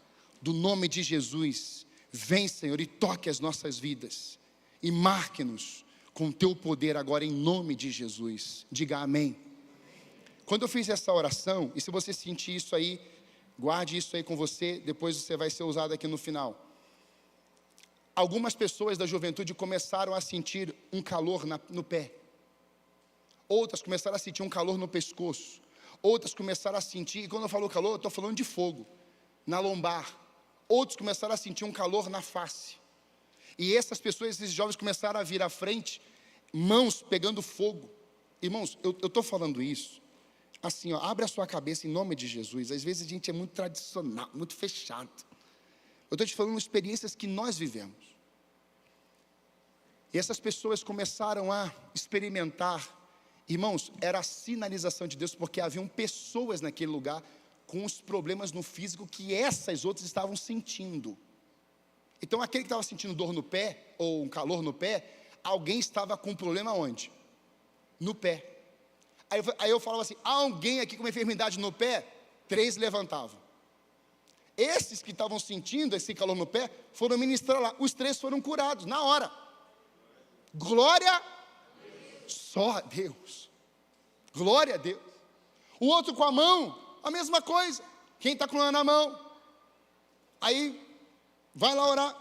do nome de Jesus. Vem, Senhor, e toque as nossas vidas e marque-nos com o Teu poder agora em nome de Jesus. Diga amém. Quando eu fiz essa oração, e se você sentir isso aí, guarde isso aí com você, depois você vai ser usado aqui no final. Algumas pessoas da juventude começaram a sentir um calor no pé. Outras começaram a sentir um calor no pescoço. Outras começaram a sentir, e quando eu falo calor, eu estou falando de fogo, na lombar. Outros começaram a sentir um calor na face. E essas pessoas, esses jovens começaram a vir à frente, mãos pegando fogo. Irmãos, eu estou falando isso, assim, ó, abre a sua cabeça em nome de Jesus. Às vezes a gente é muito tradicional, muito fechado. Eu estou te falando experiências que nós vivemos. E essas pessoas começaram a experimentar. Irmãos, era a sinalização de Deus, porque haviam pessoas naquele lugar com os problemas no físico que essas outras estavam sentindo. Então aquele que estava sentindo dor no pé, ou um calor no pé, alguém estava com um problema onde? No pé. Aí eu falava assim, há alguém aqui com uma enfermidade no pé? 3 levantavam. Esses que estavam sentindo esse calor no pé, foram ministrar lá, os 3 foram curados, na hora. Glória só a Deus. Glória a Deus. O outro com a mão, a mesma coisa. Quem está com a na mão, aí vai lá orar,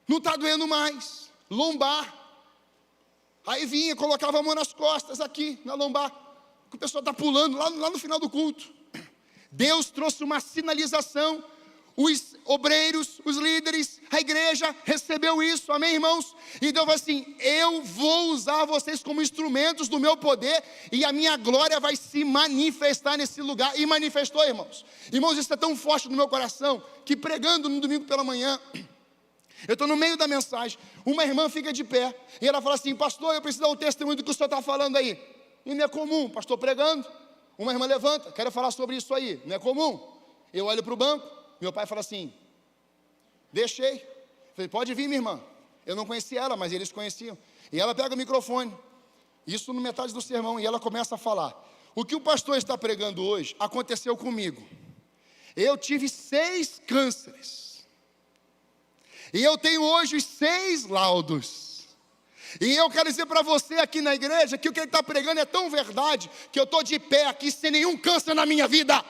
não está doendo mais, lombar. Aí vinha, colocava a mão nas costas aqui, na lombar, que o pessoal está pulando lá no final do culto. Deus trouxe uma sinalização, os obreiros, os líderes, a igreja recebeu isso, amém, irmãos? E Deus falou assim: eu vou usar vocês como instrumentos do meu poder, e a minha glória vai se manifestar nesse lugar. E manifestou, irmãos. Irmãos, isso é tão forte no meu coração, que pregando no domingo pela manhã, eu estou no meio da mensagem, uma irmã fica de pé, e ela fala assim: pastor, eu preciso dar o testemunho do que o senhor está falando aí. E não é comum, pastor pregando, uma irmã levanta, quero falar sobre isso aí, não é comum. Eu olho para o banco, meu pai fala assim: deixei. Falei: pode vir, minha irmã. Eu não conhecia ela, mas eles conheciam. E ela pega o microfone, isso no metade do sermão, e ela começa a falar: o que o pastor está pregando hoje aconteceu comigo. Eu tive 6 cânceres, e eu tenho hoje os 6 laudos. E eu quero dizer para você aqui na igreja que o que ele está pregando é tão verdade, que eu estou de pé aqui sem nenhum câncer na minha vida.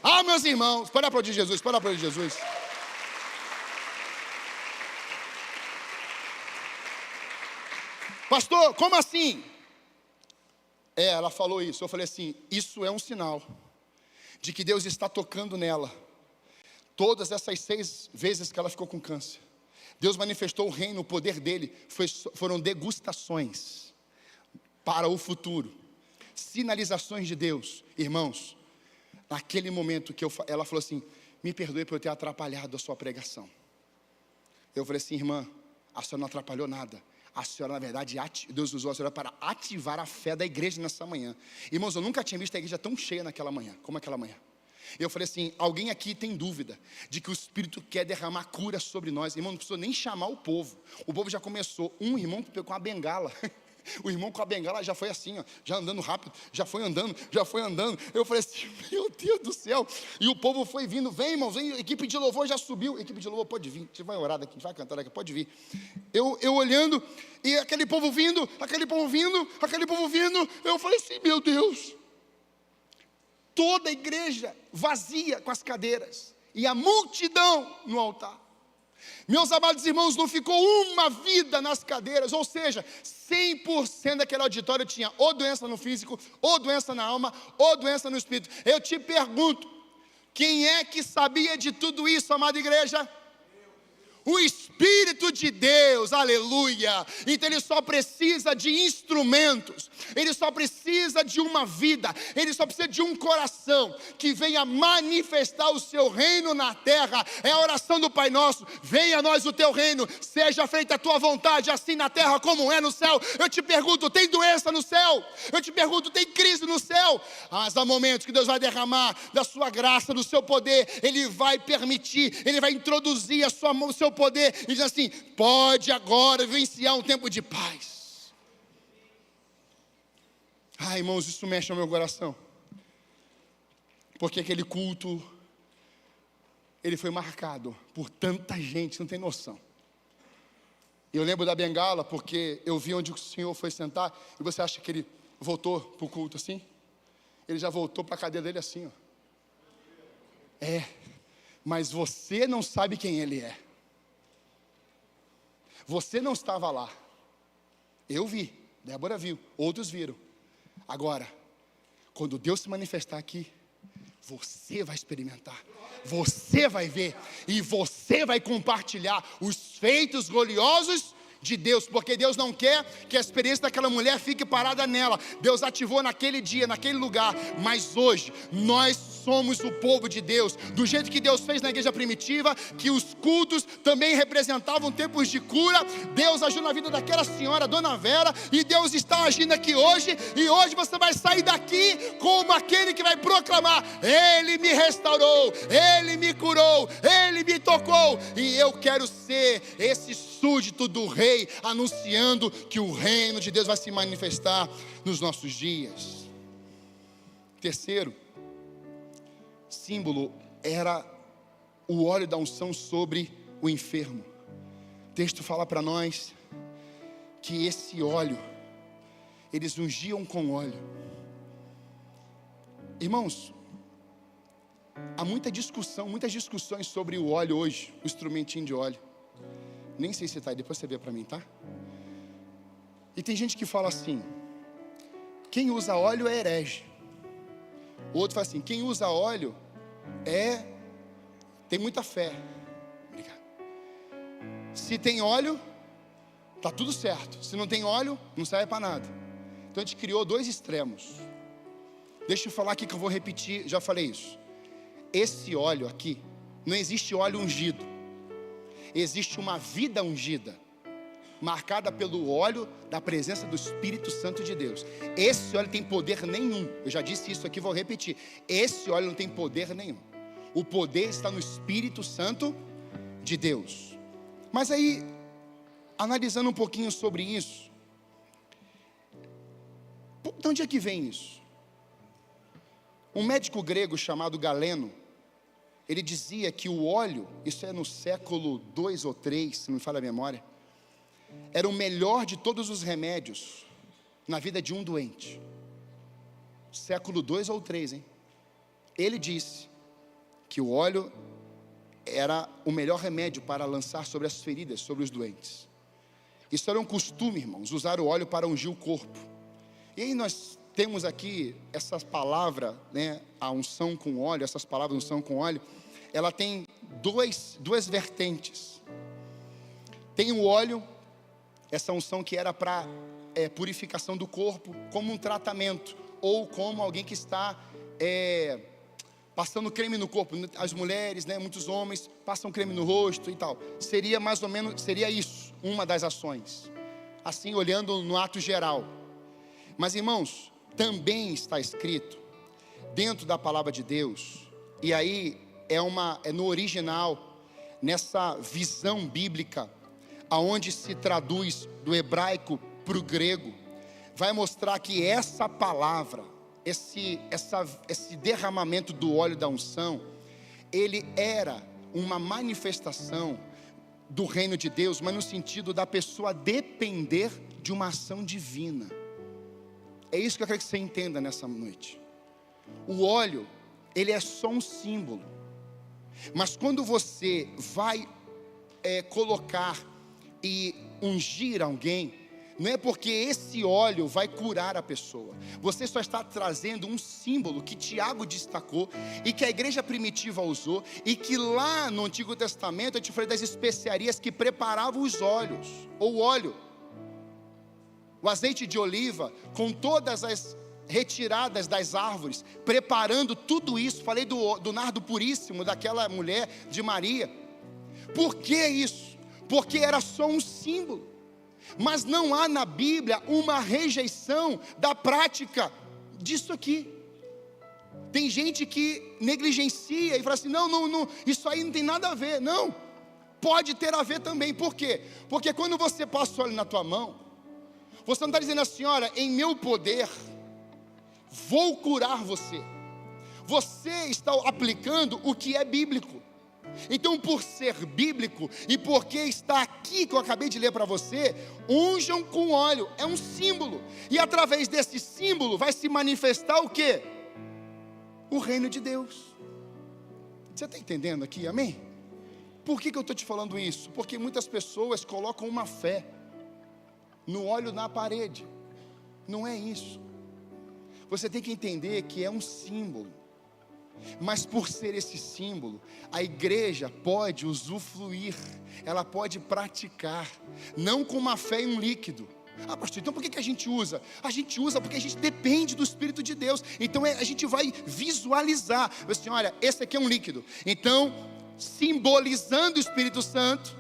Ah, meus irmãos, para aplaudir Jesus, para aplaudir Jesus. Pastor, como assim? Ela falou isso. Eu falei assim: isso é um sinal de que Deus está tocando nela. Todas essas 6 vezes que ela ficou com câncer, Deus manifestou o reino, o poder dele. Foram degustações para o futuro, sinalizações de Deus. Irmãos, naquele momento que ela falou assim: me perdoe por eu ter atrapalhado a sua pregação. Eu falei assim: irmã, a senhora não atrapalhou nada. A senhora, na verdade, Deus usou a senhora para ativar a fé da igreja nessa manhã. Irmãos, eu nunca tinha visto a igreja tão cheia naquela manhã, como aquela manhã. Eu falei assim: alguém aqui tem dúvida de que o Espírito quer derramar cura sobre nós? Irmão, não precisou nem chamar o povo já começou. Um irmão com a bengala, o irmão com a bengala já foi assim, ó, já andando rápido, já foi andando. Eu falei assim: meu Deus do céu. E o povo foi vindo: vem, irmãos, vem. Equipe de louvor já subiu, equipe de louvor pode vir, a gente vai orar daqui, a gente vai cantar daqui, pode vir. Eu olhando, e aquele povo vindo, eu falei assim: meu Deus. Toda a igreja vazia com as cadeiras, e a multidão no altar. Meus amados irmãos, não ficou uma vida nas cadeiras, ou seja, 100% daquele auditório tinha ou doença no físico, ou doença na alma, ou doença no espírito. Eu te pergunto: quem é que sabia de tudo isso, amada igreja? O Espírito de Deus, aleluia. Então ele só precisa de instrumentos, ele só precisa de uma vida, ele só precisa de um coração que venha manifestar o seu reino na terra. É a oração do Pai Nosso: venha a nós o teu reino, seja feita a tua vontade, assim na terra como é no céu. Eu te pergunto: tem doença no céu? Eu te pergunto: tem crise no céu? Mas há momentos que Deus vai derramar da sua graça, do seu poder. Ele vai permitir, ele vai introduzir o seu poder, e diz assim: pode agora vivenciar um tempo de paz. Ai, irmãos, isso mexe no meu coração, porque aquele culto, ele foi marcado por tanta gente, não tem noção. Eu lembro da bengala, porque eu vi onde o senhor foi sentar, e você acha que ele voltou para o culto assim? Ele já voltou para a cadeira dele assim, ó. Mas você não sabe quem ele é. Você não estava lá. Eu vi, Débora viu, outros viram. Agora, quando Deus se manifestar aqui, você vai experimentar, você vai ver, e você vai compartilhar os feitos gloriosos de Deus, porque Deus não quer que a experiência daquela mulher fique parada nela. Deus ativou naquele dia, naquele lugar, mas hoje nós somos o povo de Deus, do jeito que Deus fez na igreja primitiva, que os cultos também representavam tempos de cura. Deus agiu na vida daquela senhora, Dona Vera, e Deus está agindo aqui hoje, e hoje você vai sair daqui como aquele que vai proclamar: Ele me restaurou, Ele me curou, Ele me tocou, e eu quero ser esse súdito do rei, anunciando que o reino de Deus vai se manifestar nos nossos dias. Terceiro símbolo era o óleo da unção sobre o enfermo. O texto fala para nós que esse óleo, eles ungiam com óleo. Irmãos, há muitas discussões sobre o óleo hoje, o instrumentinho de óleo. Nem sei se está aí, depois você vê para mim, tá? E tem gente que fala assim: quem usa óleo é herege. O outro fala assim: quem usa óleo é tem muita fé. Obrigado. Se tem óleo, tá tudo certo. Se não tem óleo, não serve para nada. Então a gente criou dois extremos. Deixa eu falar aqui que eu vou repetir, já falei isso. Esse óleo aqui, não existe óleo ungido. Existe uma vida ungida, marcada pelo óleo da presença do Espírito Santo de Deus. Esse óleo tem poder nenhum. Eu já disse isso aqui, vou repetir. Esse óleo não tem poder nenhum. O poder está no Espírito Santo de Deus. Mas aí, analisando um pouquinho sobre isso, de onde é que vem isso? Um médico grego chamado Galeno, ele dizia que o óleo, isso é no século 2 ou 3, se não me falha a memória, era o melhor de todos os remédios na vida de um doente. Século 2 ou 3, hein? Ele disse que o óleo era o melhor remédio para lançar sobre as feridas, sobre os doentes. Isso era um costume, irmãos, usar o óleo para ungir o corpo. E aí nós temos aqui essa palavra, né, a unção com óleo, essas palavras unção com óleo, ela tem duas vertentes. Tem o óleo, essa unção que era para purificação do corpo, como um tratamento, ou como alguém que está passando creme no corpo. As mulheres, né, muitos homens passam creme no rosto e tal. Seria mais ou menos, seria isso, uma das ações. Assim, olhando no ato geral. Mas, irmãos, também está escrito dentro da palavra de Deus, e aí é no original, nessa visão bíblica, aonde se traduz do hebraico para o grego, vai mostrar que essa palavra, esse derramamento do óleo da unção, ele era uma manifestação do reino de Deus, mas no sentido da pessoa depender de uma ação divina. É isso que eu quero que você entenda nessa noite. O óleo, ele é só um símbolo. Mas quando você vai colocar e ungir alguém, não é porque esse óleo vai curar a pessoa. Você só está trazendo um símbolo que Tiago destacou e que a igreja primitiva usou, e que lá no Antigo Testamento eu te falei das especiarias que preparavam os óleos, ou óleo. O azeite de oliva, com todas as retiradas das árvores, preparando tudo isso. Falei do nardo puríssimo, daquela mulher de Maria. Por que isso? Porque era só um símbolo. Mas não há na Bíblia uma rejeição da prática disso aqui. Tem gente que negligencia e fala assim, não, isso aí não tem nada a ver. Não, pode ter a ver também. Por quê? Porque quando você passa o óleo na tua mão, você não está dizendo assim, olha, em meu poder, vou curar você. Você está aplicando o que é bíblico. Então, por ser bíblico e porque está aqui que eu acabei de ler para você, unjam com óleo, é um símbolo. E através desse símbolo vai se manifestar o quê? O reino de Deus. Você está entendendo aqui, amém? Por que eu estou te falando isso? Porque muitas pessoas colocam uma fé no óleo na parede. Não é isso. Você tem que entender que é um símbolo. Mas por ser esse símbolo, a igreja pode usufruir, ela pode praticar, não com uma fé em um líquido. Ah, pastor, então por que a gente usa? A gente usa porque a gente depende do Espírito de Deus. Então a gente vai visualizar, assim, olha, esse aqui é um líquido. Então, simbolizando o Espírito Santo,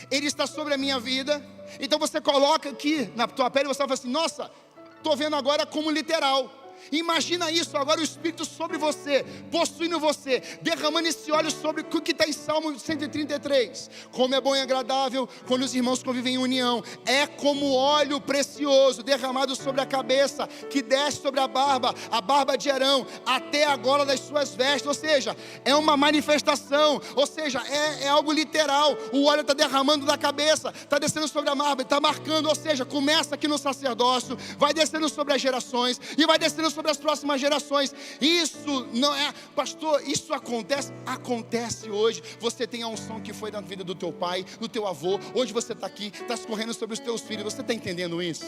ele está sobre a minha vida. Então você coloca aqui na tua pele, você vai falar assim, nossa, estou vendo agora como literal. Imagina isso, agora o Espírito sobre você, possuindo você, derramando esse óleo sobre o que está em Salmo 133. Como é bom e agradável quando os irmãos convivem em união. É como óleo precioso derramado sobre a cabeça, que desce sobre a barba de Arão, até a gola das suas vestes. Ou seja, é uma manifestação, ou seja, é algo literal. O óleo está derramando da cabeça, está descendo sobre a barba, está marcando, ou seja, começa aqui no sacerdócio, vai descendo sobre as gerações e vai descendo sobre as próximas gerações. Isso não é, pastor, isso acontece hoje. Você tem a unção que foi na vida do teu pai, do teu avô. Hoje você está aqui, está escorrendo sobre os teus filhos. Você está entendendo isso?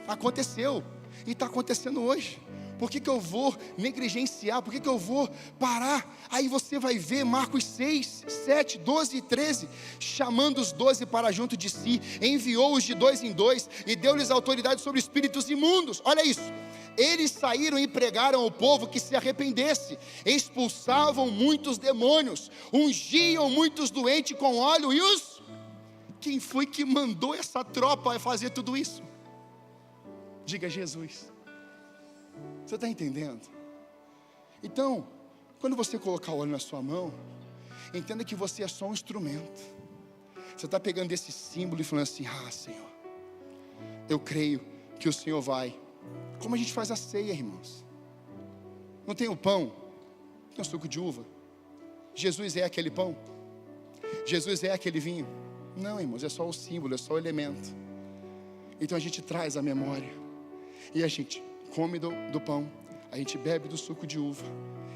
Aconteceu e está acontecendo hoje. Por que eu vou negligenciar? Por que eu vou parar? Aí você vai ver Marcos 6, 7, 12 e 13, chamando os 12 para junto de si, enviou-os de 2 em 2 e deu-lhes autoridade sobre espíritos imundos. Olha isso, eles saíram e pregaram ao povo que se arrependesse, expulsavam muitos demônios, ungiam muitos doentes com óleo e os... Quem foi que mandou essa tropa a fazer tudo isso? Diga: Jesus. Você está entendendo? Então, quando você colocar o óleo na sua mão, entenda que você é só um instrumento. Você está pegando esse símbolo e falando assim: Senhor, eu creio que o Senhor vai. Como a gente faz a ceia, irmãos? Não tem o pão, tem o suco de uva. Jesus é aquele pão? Jesus é aquele vinho? Não, irmãos, é só o símbolo, é só o elemento. Então a gente traz a memória e a gente come do pão, a gente bebe do suco de uva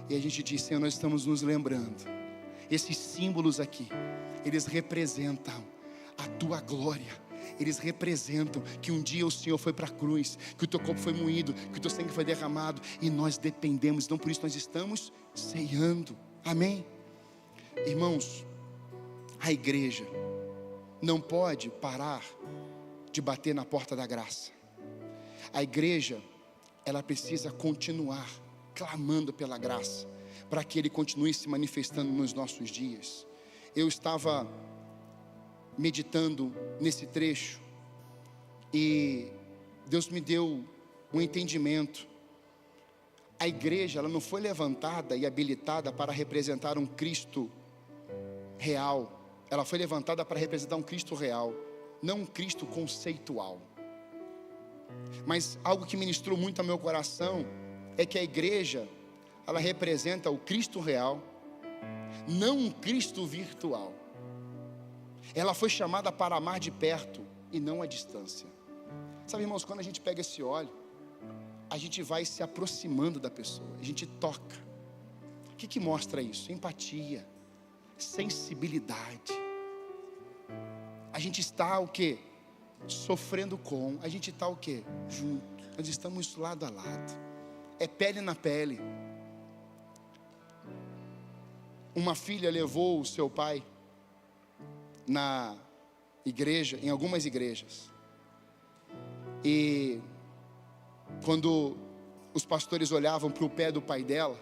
e a gente diz: Senhor, nós estamos nos lembrando. Esses símbolos aqui, eles representam a tua glória. Eles representam que um dia o Senhor foi para a cruz, que o teu corpo foi moído, que o teu sangue foi derramado e nós dependemos. Então por isso nós estamos ceando. Amém? Irmãos, a igreja não pode parar de bater na porta da graça. A igreja, ela precisa continuar clamando pela graça, para que Ele continue se manifestando nos nossos dias. Eu estava meditando nesse trecho e Deus me deu um entendimento. A igreja, ela não foi levantada e habilitada para representar um Cristo real. Ela foi levantada para representar um Cristo real, não um Cristo conceitual. Mas algo que ministrou muito ao meu coração é que a igreja, ela representa o Cristo real, não um Cristo virtual. Ela foi chamada para amar de perto e não à distância. Sabe, irmãos, quando a gente pega esse óleo, a gente vai se aproximando da pessoa, a gente toca. O que mostra isso? Empatia, sensibilidade. A gente está o quê? Sofrendo com. A gente está o quê? Junto. Nós estamos lado a lado. É pele na pele. Uma filha levou o seu pai na igreja, em algumas igrejas. E quando os pastores olhavam para o pé do pai dela,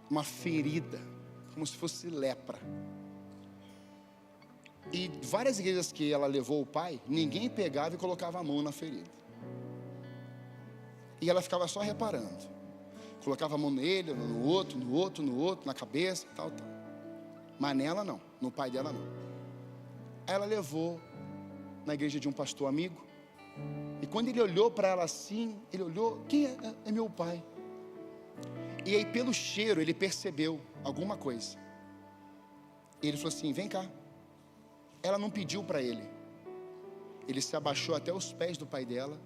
uma ferida, como se fosse lepra. E várias igrejas que ela levou o pai, ninguém pegava e colocava a mão na ferida. E ela ficava só reparando. Colocava a mão nele, no outro, na cabeça, tal. Mas nela não, no pai dela não. Aí ela levou na igreja de um pastor amigo. E quando ele olhou para ela assim, ele olhou: quem é? É meu pai. E aí pelo cheiro ele percebeu alguma coisa. E ele falou assim: vem cá. Ela não pediu para ele. Ele se abaixou até os pés do pai dela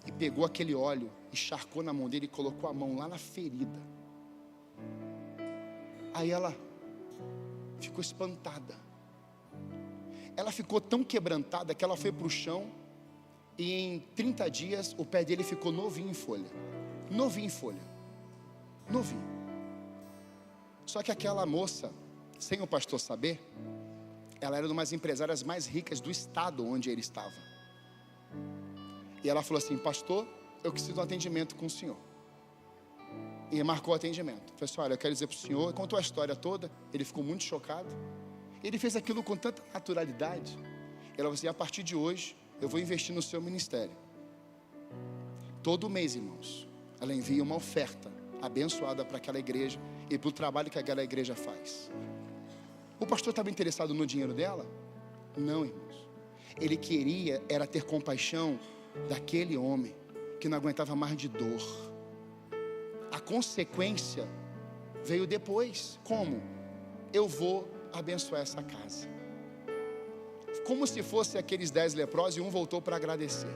e pegou aquele óleo, encharcou na mão dele e colocou a mão lá na ferida. Aí ela ficou espantada. Ela ficou tão quebrantada que ela foi para o chão e em 30 dias o pé dele ficou novinho em folha. Novinho em folha. Novinho. Só que aquela moça, sem o pastor saber, ela era uma das empresárias mais ricas do estado onde ele estava. E ela falou assim: pastor, eu preciso de um atendimento com o senhor. E marcou o atendimento. Falei assim: olha, eu quero dizer para o senhor. Contou a história toda. Ele ficou muito chocado. Ele fez aquilo com tanta naturalidade. Ela falou assim: a partir de hoje eu vou investir no seu ministério. Todo mês, irmãos, ela envia uma oferta abençoada para aquela igreja e para o trabalho que aquela igreja faz. O pastor estava interessado no dinheiro dela? Não, irmãos. Ele queria era ter compaixão daquele homem que não aguentava mais de dor. A consequência veio depois. Como? Eu vou abençoar essa casa. Como se fosse aqueles 10 leprosos e um voltou para agradecer.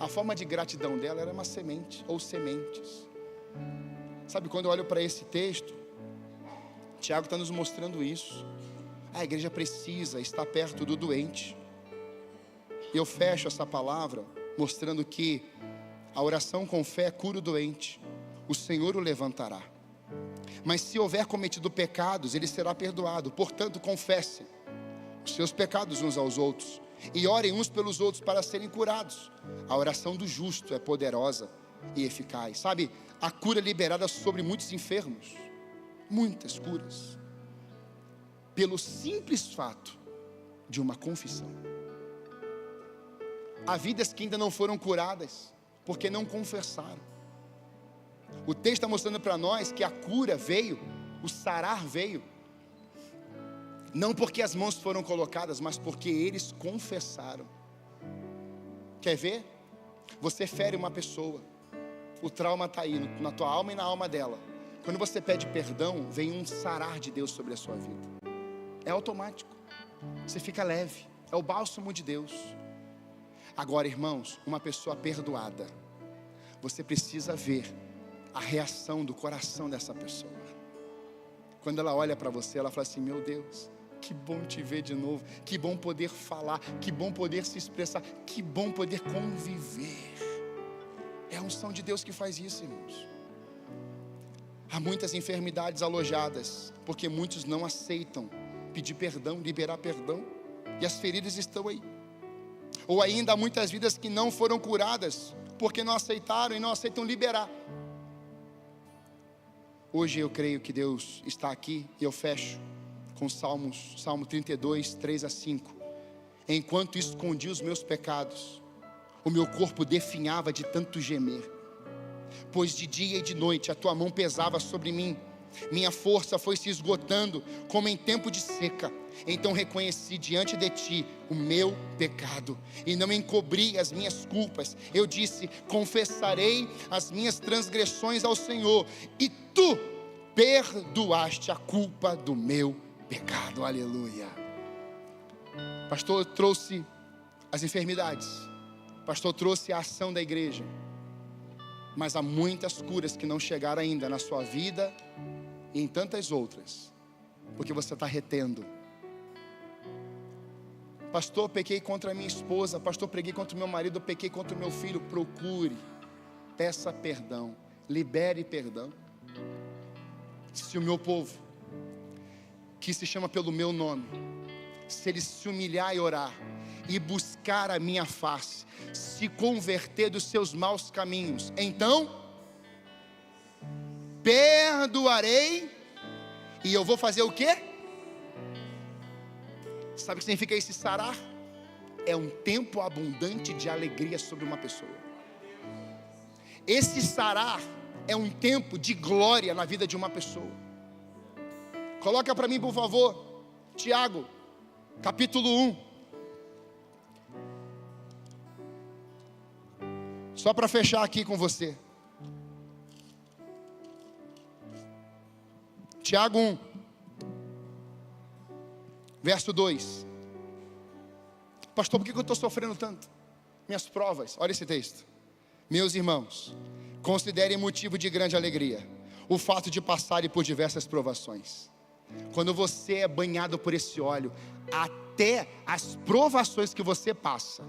A forma de gratidão dela era uma semente ou sementes. Sabe, quando eu olho para esse texto, Tiago está nos mostrando isso. A igreja precisa estar perto do doente. E eu fecho essa palavra mostrando que A oração com fé cura o doente, o Senhor o levantará. Mas se houver cometido pecados, ele será perdoado. Portanto, confessem os seus pecados uns aos outros e orem uns pelos outros para serem curados. A oração do justo é poderosa e eficaz. Sabe, a cura liberada sobre muitos enfermos, muitas curas, pelo simples fato de uma confissão. Há vidas que ainda não foram curadas porque não confessaram. O texto está mostrando para nós que a cura veio, o sarar veio, não porque as mãos foram colocadas, mas porque eles confessaram. Quer ver? Você fere uma pessoa, o trauma está aí na tua alma e na alma dela. Quando você pede perdão, vem um sarar de Deus sobre a sua vida. É automático, você fica leve, é o bálsamo de Deus. Agora, irmãos, uma pessoa perdoada, você precisa ver a reação do coração dessa pessoa. Quando ela olha para você, ela fala assim: meu Deus, que bom te ver de novo, que bom poder falar, que bom poder se expressar, que bom poder conviver. É a unção de Deus que faz isso, irmãos. Há muitas enfermidades alojadas, porque muitos não aceitam pedir perdão, liberar perdão, e as feridas estão aí. Ou ainda há muitas vidas que não foram curadas, porque não aceitaram e não aceitam liberar. Hoje eu creio que Deus está aqui, e eu fecho com Salmo 32, 3 a 5. Enquanto escondi os meus pecados, o meu corpo definhava de tanto gemer, pois de dia e de noite a tua mão pesava sobre mim. Minha força foi se esgotando como em tempo de seca. Então reconheci diante de ti o meu pecado e não encobri as minhas culpas. Eu disse: confessarei as minhas transgressões ao Senhor, e tu perdoaste a culpa do meu pecado. Aleluia. Pastor trouxe as enfermidades, pastor trouxe a ação da igreja, mas há muitas curas que não chegaram ainda na sua vida e em tantas outras, porque você está retendo. Pastor, pequei contra a minha esposa. Pastor, preguei contra o meu marido. Pequei contra o meu filho. Procure, peça perdão, libere perdão. Se o meu povo, que se chama pelo meu nome, se ele se humilhar e orar e buscar a minha face, se converter dos seus maus caminhos, então perdoarei, e eu vou fazer o quê? Sabe o que significa esse sarar? É um tempo abundante de alegria sobre uma pessoa. Esse sarar é um tempo de glória na vida de uma pessoa. Coloca para mim, por favor, Tiago, capítulo 1. Só para fechar aqui com você. Tiago 1, verso 2. Pastor, por que eu estou sofrendo tanto? Minhas provas, olha esse texto. Meus irmãos, considerem motivo de grande alegria o fato de passarem por diversas provações. Quando você é banhado por esse óleo, até as provações que você passa,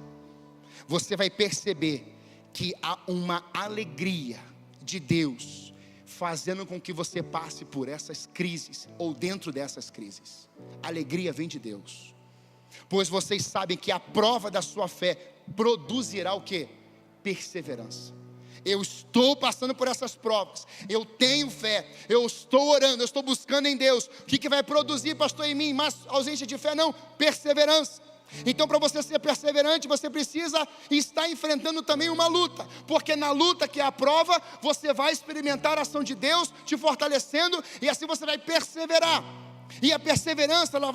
você vai perceber que há uma alegria de Deus fazendo com que você passe por essas crises, ou dentro dessas crises. A alegria vem de Deus, pois vocês sabem que a prova da sua fé produzirá o quê? Perseverança. Eu estou passando por essas provas, eu tenho fé, eu estou orando, eu estou buscando em Deus. O que vai produzir, pastor, em mim? Mas ausência de fé não, perseverança. Então, para você ser perseverante, você precisa estar enfrentando também uma luta, porque na luta, que é a prova, você vai experimentar a ação de Deus te fortalecendo, e assim você vai perseverar. E a perseverança, ela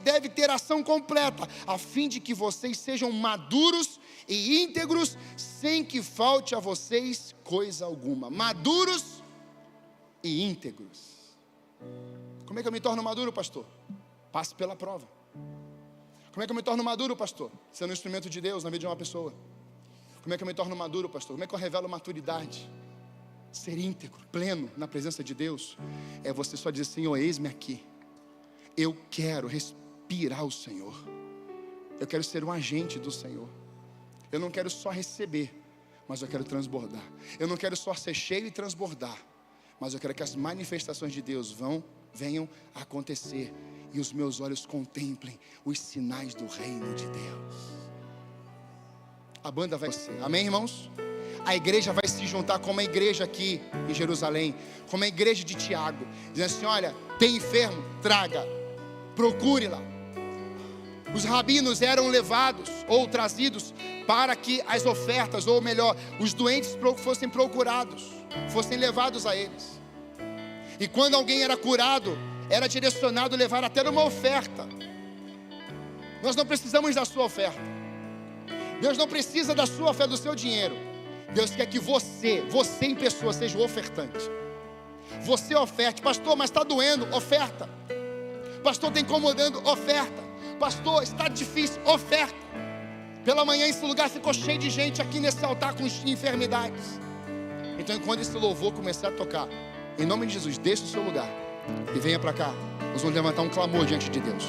deve ter ação completa, a fim de que vocês sejam maduros e íntegros, sem que falte a vocês coisa alguma. Maduros e íntegros. Como é que eu me torno maduro, pastor? Passe pela prova. Como é que eu me torno maduro, pastor? Sendo um instrumento de Deus na vida de uma pessoa. Como é que eu me torno maduro, pastor? Como é que eu revelo maturidade? Ser íntegro, pleno na presença de Deus, é você só dizer: Senhor, eis-me aqui. Eu quero respirar o Senhor. Eu quero ser um agente do Senhor. Eu não quero só receber, mas eu quero transbordar. Eu não quero só ser cheio e transbordar, mas eu quero que as manifestações de Deus venham a acontecer e os meus olhos contemplem os sinais do reino de Deus. A banda vai ser, amém, irmãos? A igreja vai se juntar como a igreja aqui em Jerusalém, como a igreja de Tiago, dizendo assim: olha, tem enfermo, traga, procure lá. Os rabinos eram levados ou trazidos para que as ofertas, ou melhor, os doentes fossem procurados, fossem levados a eles. E quando alguém era curado, era direcionado a levar até uma oferta. Nós não precisamos da sua oferta. Deus não precisa da sua oferta, do seu dinheiro. Deus quer que você em pessoa, seja o ofertante. Você oferte. Pastor, mas está doendo, oferta. Pastor, está incomodando, oferta. Pastor, está difícil, oferta. Pela manhã esse lugar ficou cheio de gente aqui nesse altar com enfermidades. Então, quando esse louvor começar a tocar, em nome de Jesus, deixe o seu lugar e venha para cá. Nós vamos levantar um clamor diante de Deus.